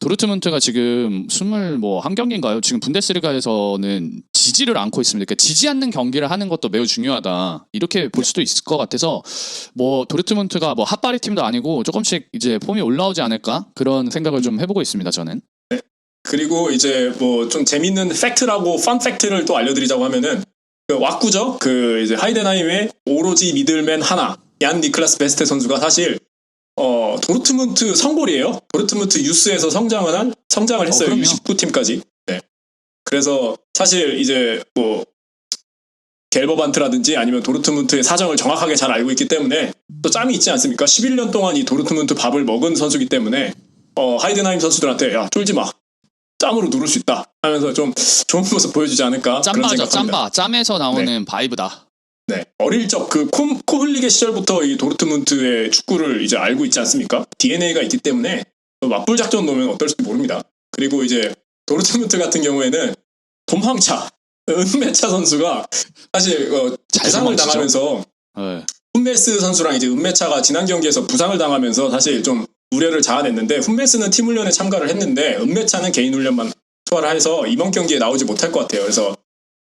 도르트문트가 지금 21경기인가요? 지금 분데스리가에서는 지지를 않고 있습니다. 그러니까 지지 않는 경기를 하는 것도 매우 중요하다. 이렇게 볼 수도 있을 것 같아서 뭐 도르트문트가 뭐 핫바리 팀도 아니고 조금씩 이제 폼이 올라오지 않을까? 그런 생각을 좀 해보고 있습니다. 저는. 그리고 이제 뭐 좀 재밌는 팩트라고 펀 팩트를 또 알려드리자고 하면은 그 왁구죠. 그 이제 하이덴하임의 오로지 미들맨 하나 얀 니클라스 베스테 선수가 사실 도르트문트 성골이에요. 도르트문트 유스에서 성장을 했어요. 그럼요. U19팀까지. 네. 그래서 사실 이제 뭐 겔버반트라든지 아니면 도르트문트의 사정을 정확하게 잘 알고 있기 때문에 또 짬이 있지 않습니까? 11년 동안 이 도르트문트 밥을 먹은 선수기 때문에 하이덴하임 선수들한테 야 쫄지 마. 짬으로 누를 수 있다 하면서 좀 좋은 모습 보여주지 않을까 그런 짬바죠. 생각합니다. 짬에서 나오는 바이브다. 네, 어릴 적 그 코흘리게 시절부터 이 도르트문트의 축구를 이제 알고 있지 않습니까? DNA가 있기 때문에 맞불 작전 놓으면 어떨지 모릅니다. 그리고 이제 도르트문트 같은 경우에는 돔황차 은메차 선수가 사실 잘 부상을 도망치죠. 당하면서 네. 훈메스 선수랑 이제 은메차가 지난 경기에서 부상을 당하면서 사실 좀 우려를 자아냈는데 훈메스는 팀 훈련에 참가를 했는데 은메차는 개인 훈련만 소화를 해서 이번 경기에 나오지 못할 것 같아요. 그래서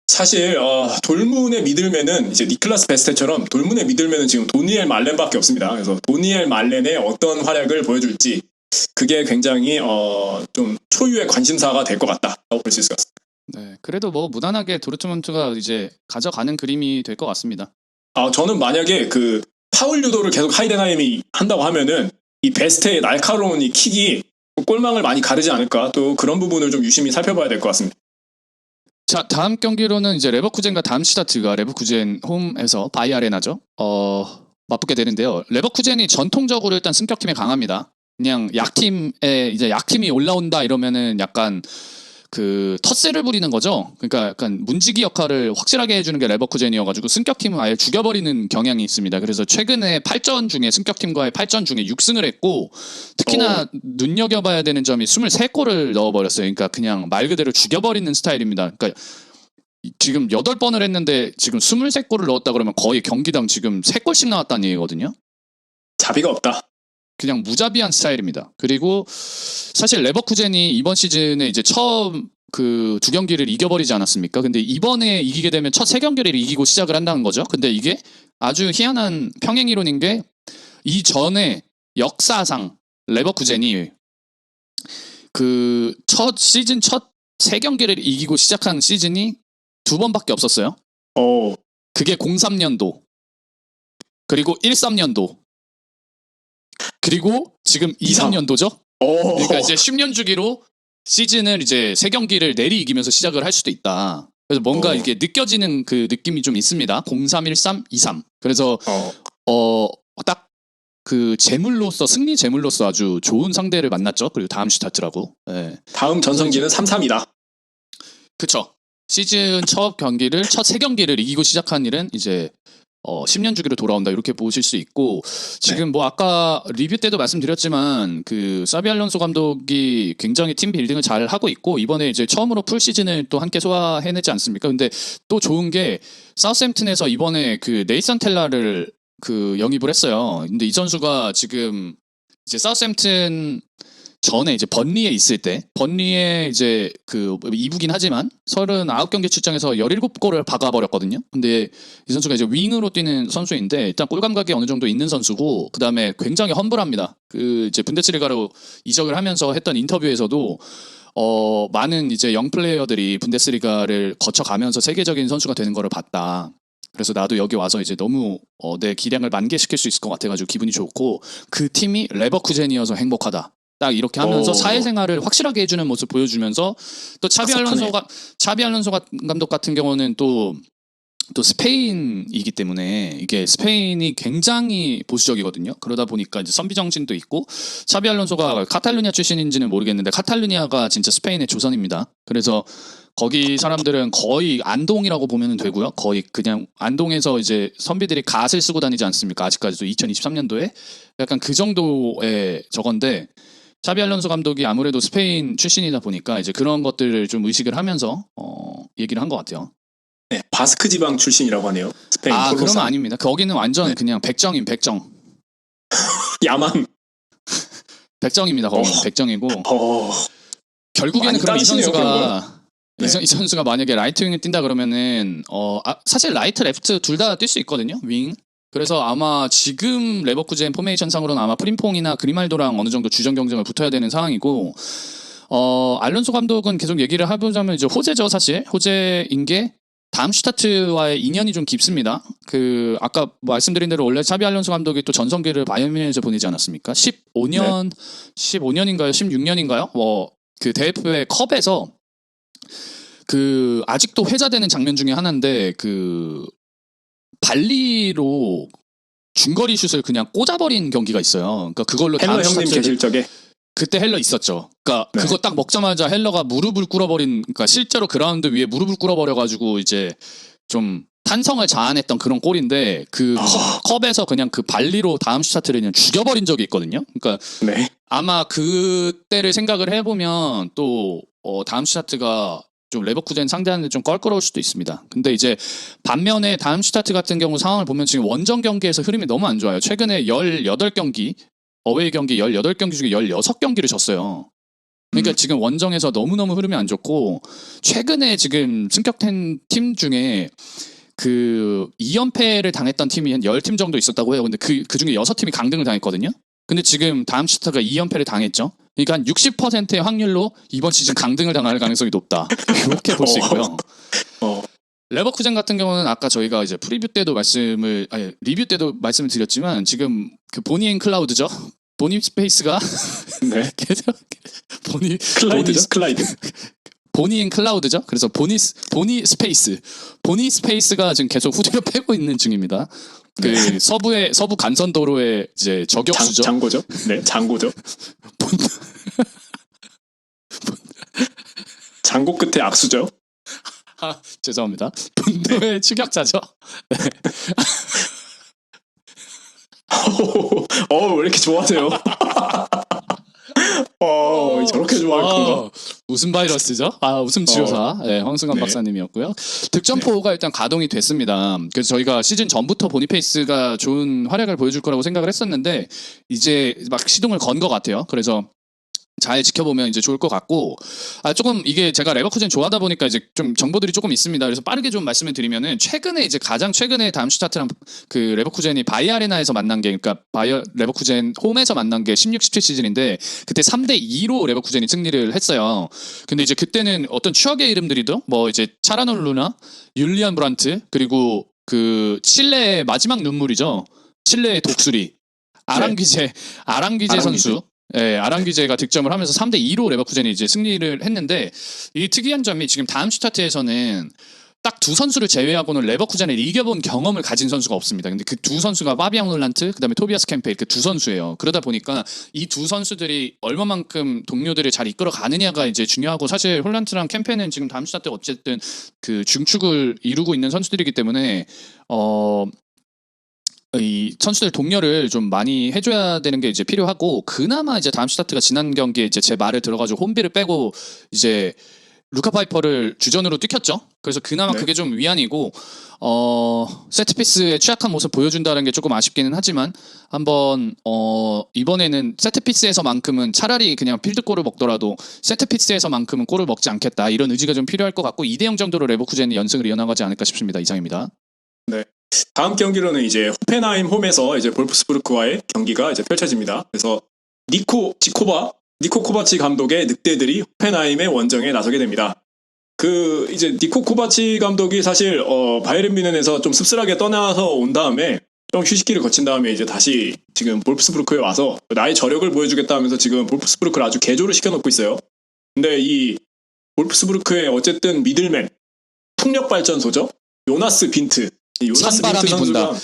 사실 돌문의 미들맨은 이제 니클라스 베스테처럼 돌문의 미들맨은 지금 도니엘 말렌밖에 없습니다. 그래서 도니엘 말렌의 어떤 활약을 보여줄지 그게 굉장히 좀 초유의 관심사가 될 것 같다라고 볼 수 있을 것 같습니다. 네. 그래도 뭐 무난하게 도르트문트가 이제 가져가는 그림이 될 것 같습니다. 저는 만약에 그 파울 유도를 계속 하이덴하임이 한다고 하면은 이 베스트의 날카로운 이 킥이 골망을 많이 가르지 않을까, 또 그런 부분을 좀 유심히 살펴봐야 될 것 같습니다. 자, 다음 경기로는 이제 레버쿠젠과 담슈타트가 레버쿠젠 홈에서 바이 아레나죠. 맞붙게 되는데요. 레버쿠젠이 전통적으로 일단 승격팀에 강합니다. 그냥 약팀에 이제 약팀이 올라온다 이러면은 약간 그 텃세를 부리는 거죠. 그러니까 약간 문지기 역할을 확실하게 해주는 게 레버쿠젠이어가지고 승격팀을 아예 죽여버리는 경향이 있습니다. 그래서 최근에 8전 중에 승격팀과의 8전 중에 6승을 했고 특히나 눈여겨봐야 되는 점이 23골을 넣어버렸어요. 그러니까 그냥 말 그대로 죽여버리는 스타일입니다. 그러니까 지금 8번을 했는데 지금 23골을 넣었다 그러면 거의 경기당 지금 3골씩 나왔다는 얘기거든요. 자비가 없다. 그냥 무자비한 스타일입니다. 그리고 사실 레버쿠젠이 이번 시즌에 이제 처음 그 2경기를 이겨버리지 않았습니까? 근데 이번에 이기게 되면 첫 3경기를 이기고 시작을 한다는 거죠. 근데 이게 아주 희한한 평행이론인 게 이전에 역사상 레버쿠젠이 그 첫 시즌 첫 3경기를 이기고 시작한 시즌이 2번밖에 없었어요. 그게 03년도 그리고 13년도 그리고 지금 23년도죠. 그러니까 이제 10년 주기로 시즌을 이제 3경기를 내리 이기면서 시작을 할 수도 있다. 그래서 뭔가 이게 느껴지는 그 느낌이 좀 있습니다. 03, 13, 23. 그래서 딱 그 재물로서 승리 재물로서 아주 좋은 상대를 만났죠. 그리고 다음 슈타트라고. 네. 다음 전성기는 3-3이다. 그쵸. 시즌 첫 경기를 첫 3경기를 이기고 시작한 일은 이제 10년 주기로 돌아온다 이렇게 보실 수 있고 지금 뭐 아까 리뷰 때도 말씀드렸지만 그 사비 알론소 감독이 굉장히 팀 빌딩을 잘 하고 있고 이번에 이제 처음으로 풀 시즌을 또 함께 소화해내지 않습니까? 근데 또 좋은 게 사우스햄튼에서 이번에 그 네이선 텔라를 그 영입을 했어요. 근데 이 선수가 지금 이제 사우스햄튼 전에 이제 번리에 있을 때 번리에 이제 그 2부긴 하지만 39경기 출장에서 17골을 박아버렸거든요. 근데 이 선수가 이제 윙으로 뛰는 선수인데 일단 골 감각이 어느 정도 있는 선수고 그다음에 굉장히 험블합니다. 그 이제 분데스리가로 이적을 하면서 했던 인터뷰에서도 많은 이제 영 플레이어들이 분데스리가를 거쳐가면서 세계적인 선수가 되는 거를 봤다. 그래서 나도 여기 와서 이제 너무 내 기량을 만개시킬 수 있을 것 같아가지고 기분이 좋고 그 팀이 레버쿠젠이어서 행복하다. 딱 이렇게 하면서 사회생활을 확실하게 해주는 모습 보여주면서 또 차비 알론소 감독 같은 경우는 또 스페인이기 때문에 이게 스페인이 굉장히 보수적이거든요. 그러다 보니까 이제 선비 정신도 있고 차비 알론소가 카탈루냐 출신인지는 모르겠는데 카탈루냐가 진짜 스페인의 조선입니다. 그래서 거기 사람들은 거의 안동이라고 보면 되고요. 거의 그냥 안동에서 이제 선비들이 갓을 쓰고 다니지 않습니까? 아직까지도 2023년도에 약간 그 정도의 저건데 차비 알론소 감독이 아무래도 스페인 출신이다 보니까 이제 그런 것들을 좀 의식을 하면서 얘기를 한 것 같아요. 네, 바스크 지방 출신이라고 하네요. 스페인. 그러면 아닙니다. 거기는 완전 그냥 백정임 백정. 야만. 백정입니다. 거기 백정이고. 결국에는 그럼 이 선수가 이 선수가 만약에 라이트 윙을 뛴다 그러면은 사실 라이트 레프트 둘 다 뛸 수 있거든요. 윙. 그래서 아마 지금 레버쿠젠 포메이션 상으로는 아마 프림퐁이나 그리말도랑 어느 정도 주전 경쟁을 붙어야 되는 상황이고 알론소 감독은 계속 얘기를 해보자면 이제 호재죠. 사실 호재인 게 다음 슈타트와의 인연이 좀 깊습니다. 그 아까 말씀드린 대로 원래 차비 알론소 감독이 또 전성기를 바이에른에서 보내지 않았습니까? 15년인가요? 16년인가요? 그 대회의 컵에서 그 아직도 회자되는 장면 중에 하나인데 그 발리로 중거리 슛을 그냥 꽂아버린 경기가 있어요. 그러니까 그걸로 헬러 형님 계실 적에 그때 헬러 있었죠. 그러니까 그거 딱 먹자마자 헬러가 무릎을 꿇어버린, 그러니까 실제로 그라운드 위에 무릎을 꿇어버려가지고 이제 좀 탄성을 자아냈던 그런 골인데 그 컵에서 그냥 그 발리로 다음 슈타트를 그냥 죽여버린 적이 있거든요. 그러니까 아마 그때를 생각을 해보면 또 다음 슈타트가 좀 레버쿠젠 상대하는데 좀 껄끄러울 수도 있습니다. 근데 이제 반면에 다음슈타트 같은 경우 상황을 보면 지금 원정 경기에서 흐름이 너무 안 좋아요. 최근에 18경기 어웨이 경기 18경기 중에 16경기를 졌어요. 그러니까 지금 원정에서 너무너무 흐름이 안 좋고 최근에 지금 승격된 팀 중에 그 2연패를 당했던 팀이 한 10팀 정도 있었다고 해요. 근데 그 중에 6팀이 강등을 당했거든요. 근데 지금 다음슈타트가 2연패를 당했죠. 그러니까 한 60%의 확률로 이번 시즌 강등을 당할 가능성이 높다. 이렇게 볼 수 있고요. 어. 레버쿠젠 같은 경우는 아까 저희가 이제 프리뷰 때도 리뷰 때도 말씀을 드렸지만 지금 그 보니 앤 클라우드죠. 보니 스페이스가 네. 계속 보니 클라이드. 보니 앤 클라우드죠. 그래서 보니 스페이스가 지금 계속 후퇴를 빼고 있는 중입니다. 그 서부 간선도로의 이제 저격수죠. 장고죠. 네, 장고죠. 장고 끝에 악수죠. 죄송합니다. 분노의 추격자죠. 왜 이렇게 좋아하세요? 저렇게 좋아할 건가? 웃음 바이러스죠? 웃음 치료사. 네, 황승환 네. 박사님이었고요. 득점포가 일단 가동이 됐습니다. 그래서 저희가 시즌 전부터 보니페이스가 좋은 활약을 보여줄 거라고 생각을 했었는데 이제 막 시동을 건 것 같아요. 그래서 잘 지켜보면 이제 좋을 것 같고 조금 이게 제가 레버쿠젠 좋아하다 보니까 이제 좀 정보들이 조금 있습니다. 그래서 빠르게 좀 말씀을 드리면은 가장 최근에 다음슈타트랑 그 레버쿠젠이 바이어 아레나에서 만난 게 그러니까 레버쿠젠 홈에서 만난 게 16-17 시즌인데 그때 3대2로 레버쿠젠이 승리를 했어요. 근데 이제 그때는 어떤 추억의 이름들이도 뭐 이제 차라놀 루나, 율리안 브란트 그리고 그 칠레의 마지막 눈물이죠. 칠레의 독수리 아랑귀제 선수. 예, 아랑귀제가 득점을 하면서 3대2로 레버쿠젠이 이제 승리를 했는데 이 특이한 점이 지금 다음 슈타트에서는 딱 두 선수를 제외하고는 레버쿠젠을 이겨본 경험을 가진 선수가 없습니다. 근데 그 두 선수가 파비앙 홀란트 그다음에 토비아스 캠페일 그 두 선수예요. 그러다 보니까 이 두 선수들이 얼마만큼 동료들을 잘 이끌어 가느냐가 이제 중요하고 사실 홀란트랑 캠페는 지금 다음 슈타트 어쨌든 그 중축을 이루고 있는 선수들이기 때문에 이 선수들 동료를 좀 많이 해줘야 되는 게 이제 필요하고 그나마 이제 다음 슈타트가 지난 경기에 이제 제 말을 들어가지고 홈비를 빼고 이제 루카 파이퍼를 주전으로 뛰켰죠. 그래서 그나마 네. 그게 좀 위안이고 세트피스의 취약한 모습 보여준다는 게 조금 아쉽기는 하지만 한번 이번에는 세트피스에서만큼은 차라리 그냥 필드골을 먹더라도 세트피스에서만큼은 골을 먹지 않겠다 이런 의지가 좀 필요할 것 같고 2대0 정도로 레버쿠젠이 연승을 이어나가지 않을까 싶습니다. 이상입니다. 다음 경기로는 이제 호펜하임 홈에서 이제 볼프스부르크와의 경기가 이제 펼쳐집니다. 그래서 니코 코바치 감독의 늑대들이 호펜하임의 원정에 나서게 됩니다. 그 이제 니코 코바치 감독이 사실 바이에른 뮌헨에서 좀 씁쓸하게 떠나서 온 다음에 좀 휴식기를 거친 다음에 이제 다시 지금 볼프스부르크에 와서 나의 저력을 보여주겠다 하면서 지금 볼프스부르크를 아주 개조를 시켜놓고 있어요. 근데 이 볼프스부르크의 어쨌든 미들맨 풍력 발전소죠. 요나스 빈트 찬바람이 선수가 분다.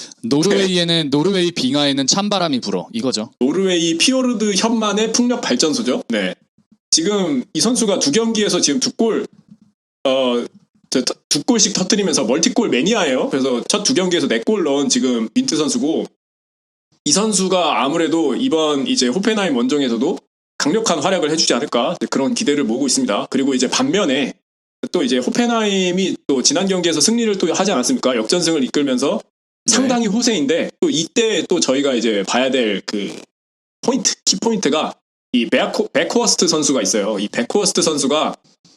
노르웨이 빙하에는 찬바람이 불어. 이거죠. 노르웨이 피오르드 현만의 풍력 발전소죠. 네. 지금 이 선수가 두 경기에서 지금 두 골씩 터뜨리면서 멀티골 매니아예요. 그래서 첫 두 경기에서 4골 넣은 지금 빈트 선수고 이 선수가 아무래도 이번 이제 호펜하임 원정에서도 강력한 활약을 해주지 않을까 그런 기대를 모으고 있습니다. 그리고 이제 반면에 또 이제 호펜하임이 또 지난 경기에서 승리를 또 하지 않았습니까? 역전승을 이끌면서 상당히 호세인데 또 이때 또 저희가 이제 봐야 될 그 키포인트가 이 베코어스트 선수가 있어요. 이 베코어스트 선수가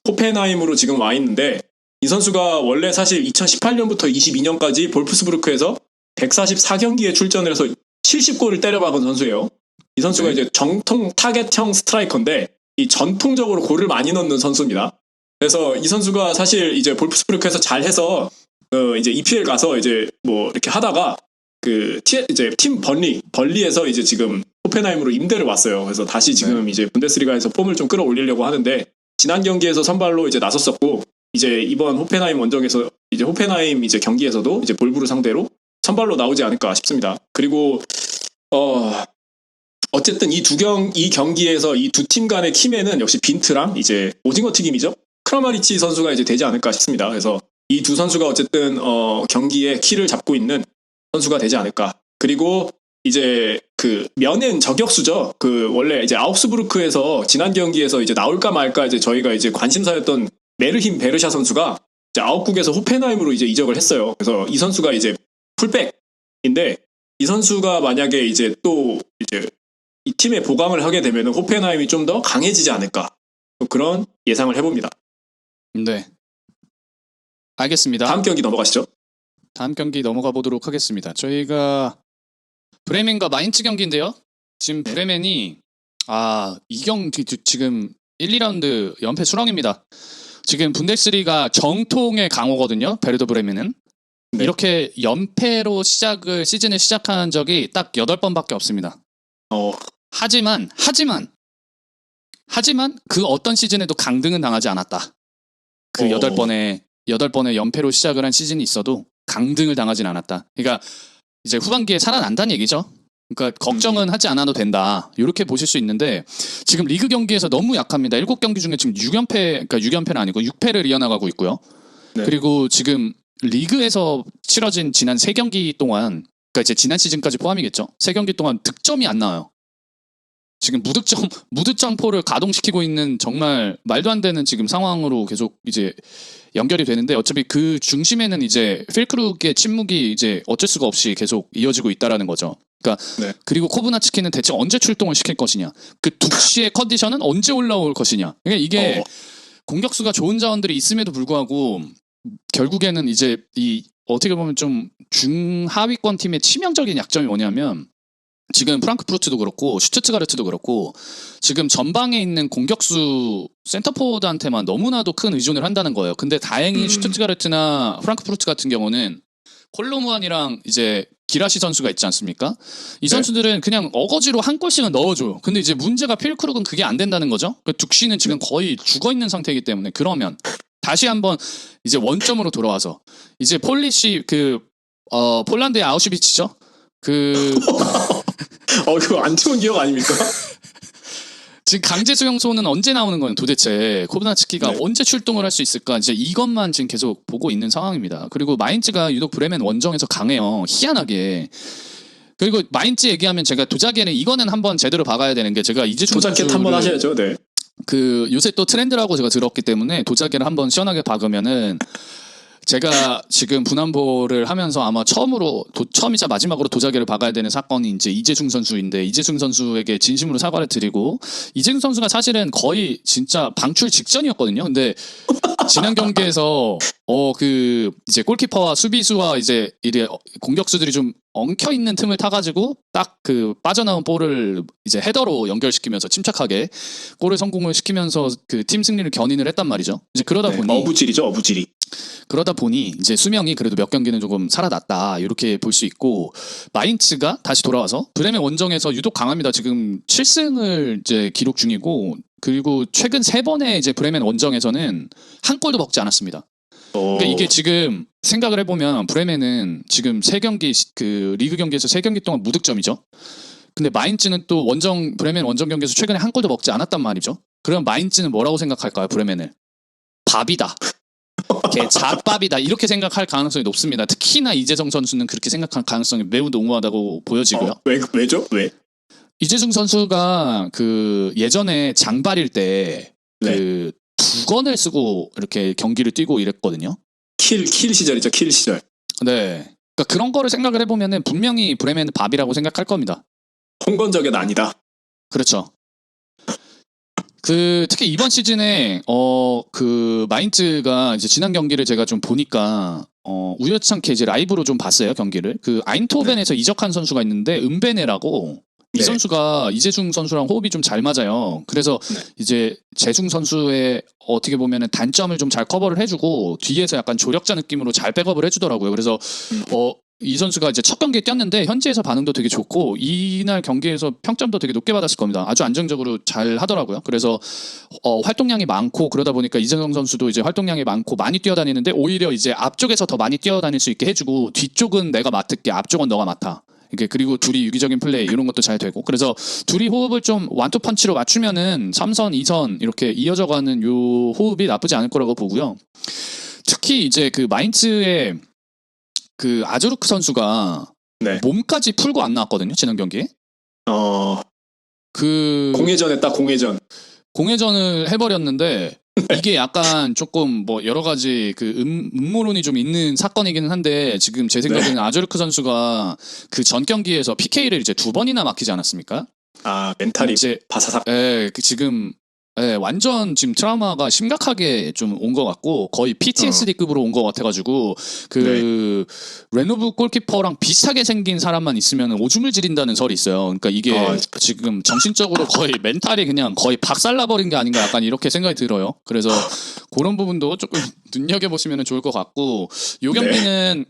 호펜하임으로 지금 와 있는데 이 선수가 원래 사실 2018년부터 22년까지 볼프스부르크에서 144경기에 출전을 해서 70골을 때려박은 선수예요. 이 선수가 이제 정통 타겟형 스트라이커인데 이 전통적으로 골을 많이 넣는 선수입니다. 그래서 이 선수가 사실 이제 볼프스부르크에서 잘해서 이제 EPL 가서 이제 뭐 이렇게 하다가 이제 팀 벌리에서 이제 지금 호펜하임으로 임대를 왔어요. 그래서 다시 지금 이제 분데스리가에서 폼을 좀 끌어올리려고 하는데 지난 경기에서 선발로 이제 나섰었고 이제 이번 호펜하임 원정에서 이제 호펜하임 이제 경기에서도 이제 볼브르 상대로 선발로 나오지 않을까 싶습니다. 그리고 어쨌든 이 경기에서 이 두 팀 간의 키맨은 역시 빈트랑 이제 오징어 튀김이죠. 크라마리치 선수가 이제 되지 않을까 싶습니다. 그래서 이 두 선수가 어쨌든 경기의 키를 잡고 있는 선수가 되지 않을까. 그리고 이제 그 면엔 저격수죠. 그 원래 이제 아우스부르크에서 지난 경기에서 이제 나올까 말까 이제 저희가 이제 관심사였던 메르힘 베르샤 선수가 이제 아웃국에서 호펜하임으로 이제 이적을 했어요. 그래서 이 선수가 이제 풀백인데 이 선수가 만약에 이제 또 이제 이 팀에 보강을 하게 되면 호펜하임이 좀 더 강해지지 않을까 또 그런 예상을 해봅니다. 네. 알겠습니다. 다음 경기 넘어가시죠. 다음 경기 넘어가 보도록 하겠습니다. 저희가 브레멘과 마인츠 경기인데요. 지금 브레멘이 이 경기 지금 1, 2라운드 연패 수렁입니다. 지금 분데스리가 정통의 강호거든요. 베르더 브레멘은. 네. 이렇게 연패로 시즌을 시작한 적이 딱 8번밖에 없습니다. 하지만 그 어떤 시즌에도 강등은 당하지 않았다. 그 8번의 연패로 시작을 한 시즌이 있어도 강등을 당하진 않았다. 그러니까 이제 후반기에 살아난다는 얘기죠. 그러니까 걱정은 하지 않아도 된다. 이렇게 보실 수 있는데 지금 리그 경기에서 너무 약합니다. 7경기 중에 지금 6연패, 그러니까 6연패는 아니고 6패를 이어나가고 있고요. 네. 그리고 지금 리그에서 치러진 지난 3경기 동안, 그러니까 이제 지난 시즌까지 포함이겠죠. 3경기 동안 득점이 안 나와요. 지금 무득점포를 가동시키고 있는 정말 말도 안 되는 지금 상황으로 계속 이제 연결이 되는데 어차피 그 중심에는 이제 필크룩의 침묵이 이제 어쩔 수가 없이 계속 이어지고 있다라는 거죠. 그러니까 네. 그리고 코브나츠키는 대체 언제 출동을 시킬 것이냐, 그 둑시의 컨디션은 언제 올라올 것이냐. 그러니까 이게 공격수가 좋은 자원들이 있음에도 불구하고 결국에는 이제 이 어떻게 보면 좀 중하위권 팀의 치명적인 약점이 뭐냐면 지금 프랑크푸르트도 그렇고 슈투트가르트도 그렇고 지금 전방에 있는 공격수 센터포워드한테만 너무나도 큰 의존을 한다는 거예요. 근데 다행히 슈투트가르트나 프랑크푸르트 같은 경우는 콜로무안이랑 이제 기라시 선수가 있지 않습니까? 이 선수들은 그냥 어거지로 한 골씩은 넣어줘요. 근데 이제 문제가 필크룩은 그게 안 된다는 거죠. 그 둑시는 지금 거의 죽어 있는 상태이기 때문에 그러면 다시 한번 이제 원점으로 돌아와서 이제 폴리시 폴란드의 아우슈비츠죠. 그거 안 좋은 기억 아닙니까? 지금 강제 수용소는 언제 나오는 거예요? 도대체 코브나츠키가 네. 언제 출동을 할 수 있을까? 이제 이것만 지금 계속 보고 있는 상황입니다. 그리고 마인츠가 유독 브레멘 원정에서 강해요. 희한하게. 그리고 마인츠 얘기하면 제가 도자기에는 이거는 한번 제대로 박아야 되는 게 제가 이제 도자켓 한번 하셔야죠. 네. 요새 또 트렌드라고 제가 들었기 때문에 도자기를 한번 시원하게 박으면은 제가 지금 분한보를 하면서 아마 처음이자 마지막으로 도자기를 박아야 되는 사건이 이제 이재중 선수인데 이재중 선수에게 진심으로 사과를 드리고 이재중 선수가 사실은 거의 진짜 방출 직전이었거든요. 근데 지난 경기에서 이제 골키퍼와 수비수와 이제 공격수들이 좀 엉켜 있는 틈을 타가지고 딱 그 빠져나온 볼을 이제 헤더로 연결시키면서 침착하게 골을 성공을 시키면서 그 팀 승리를 견인을 했단 말이죠. 이제 그러다 보니 어부질이죠, 어부질이. 그러다 보니 이제 수명이 그래도 몇 경기는 조금 살아났다 이렇게 볼 수 있고 마인츠가 다시 돌아와서 브레멘 원정에서 유독 강합니다. 지금 7승을 이제 기록 중이고 그리고 최근 3번의 이제 브레멘 원정에서는 한 골도 먹지 않았습니다. 그러니까 이게 지금 생각을 해보면 브레멘은 지금 3경기 그 리그 경기에서 3경기 동안 무득점이죠. 근데 마인츠는 또 브레멘 원정 경기에서 최근에 한 골도 먹지 않았단 말이죠. 그럼 마인츠는 뭐라고 생각할까요? 브레멘을 밥이다. 잣밥이다 이렇게 생각할 가능성이 높습니다. 특히나 이재성 선수는 그렇게 생각할 가능성이 매우 농후하다고 보여지고요. 왜죠? 왜? 이재성 선수가 그 예전에 장발일 때 네. 두건을 쓰고 이렇게 경기를 뛰고 이랬거든요. 킬 시절이죠. 킬 시절. 네. 그러니까 그런 거를 생각을 해보면은 분명히 브레멘은 밥이라고 생각할 겁니다. 홍건적은 아니다. 그렇죠. 특히 이번 시즌에 마인츠가 이제 지난 경기를 제가 좀 보니까 우연찮게 이제 라이브로 좀 봤어요 경기를. 그 아인토벤에서 이적한 선수가 있는데 은베네라고 이 선수가 이재중 선수랑 호흡이 좀 잘 맞아요. 그래서 이제 재중 선수의 어떻게 보면은 단점을 좀 잘 커버를 해주고 뒤에서 약간 조력자 느낌으로 잘 백업을 해주더라고요. 그래서 이 선수가 이제 첫 경기에 뛰었는데 현지에서 반응도 되게 좋고 이날 경기에서 평점도 되게 높게 받았을 겁니다. 아주 안정적으로 잘 하더라고요. 그래서 활동량이 많고 그러다 보니까 이재성 선수도 이제 활동량이 많고 많이 뛰어다니는데 오히려 이제 앞쪽에서 더 많이 뛰어다닐 수 있게 해주고 뒤쪽은 내가 맡을게 앞쪽은 너가 맡아. 그리고 둘이 유기적인 플레이 이런 것도 잘 되고 그래서 둘이 호흡을 좀 완투펀치로 맞추면은 3선, 2선 이렇게 이어져가는 요 호흡이 나쁘지 않을 거라고 보고요. 특히 이제 그 마인츠의 그 아즈루크 선수가 몸까지 풀고 안 나왔거든요 지난 경기에. 공회전 했다 공회전. 공회전을 해버렸는데 이게 약간 조금 뭐 여러 가지 그 음모론이 좀 있는 사건이기는 한데 지금 제 생각에는 아조르크 선수가 그 전 경기에서 PK를 이제 2번이나 막히지 않았습니까? 아, 멘탈이 이제 바사삭. 그 지금 완전 지금 트라우마가 심각하게 좀 온 것 같고 거의 PTSD급으로 온 것 같아가지고 그 레노브 골키퍼랑 비슷하게 생긴 사람만 있으면 오줌을 지린다는 설이 있어요. 그러니까 이게 지금 정신적으로 거의 멘탈이 그냥 거의 박살나버린 게 아닌가 약간 이렇게 생각이 들어요. 그래서 그런 부분도 조금 눈여겨보시면 좋을 것 같고 이 경기는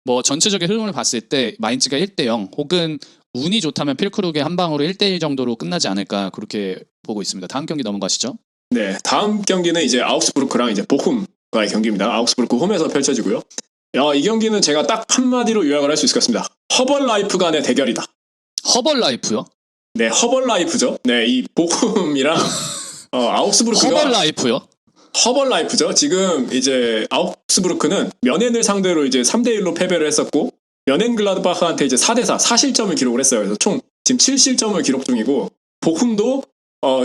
뭐 전체적인 흐름을 봤을 때 마인츠가 1대0 혹은 운이 좋다면 필크룩의 한 방으로 1대1 정도로 끝나지 않을까 그렇게 보고 있습니다. 다음 경기 넘어가시죠. 네, 다음 경기는 이제 아우스부르크랑 이제 보훔과의 경기입니다. 아우스부르크 홈에서 펼쳐지고요. 이 경기는 제가 딱 한마디로 요약을 할 수 있을 것 같습니다. 허벌라이프 간의 대결이다. 허벌라이프요? 네, 허벌라이프죠. 네, 이 보훔이랑 아우스부르크가 허벌라이프요? 허벌라이프죠. 지금 이제 아우스부르크는 면헨을 상대로 이제 3대1로 패배를 했었고 면헨글라드바흐한테 이제 4대4 4실점을 기록을 했어요. 그래서 총 지금 7실점을 기록 중이고 보훔도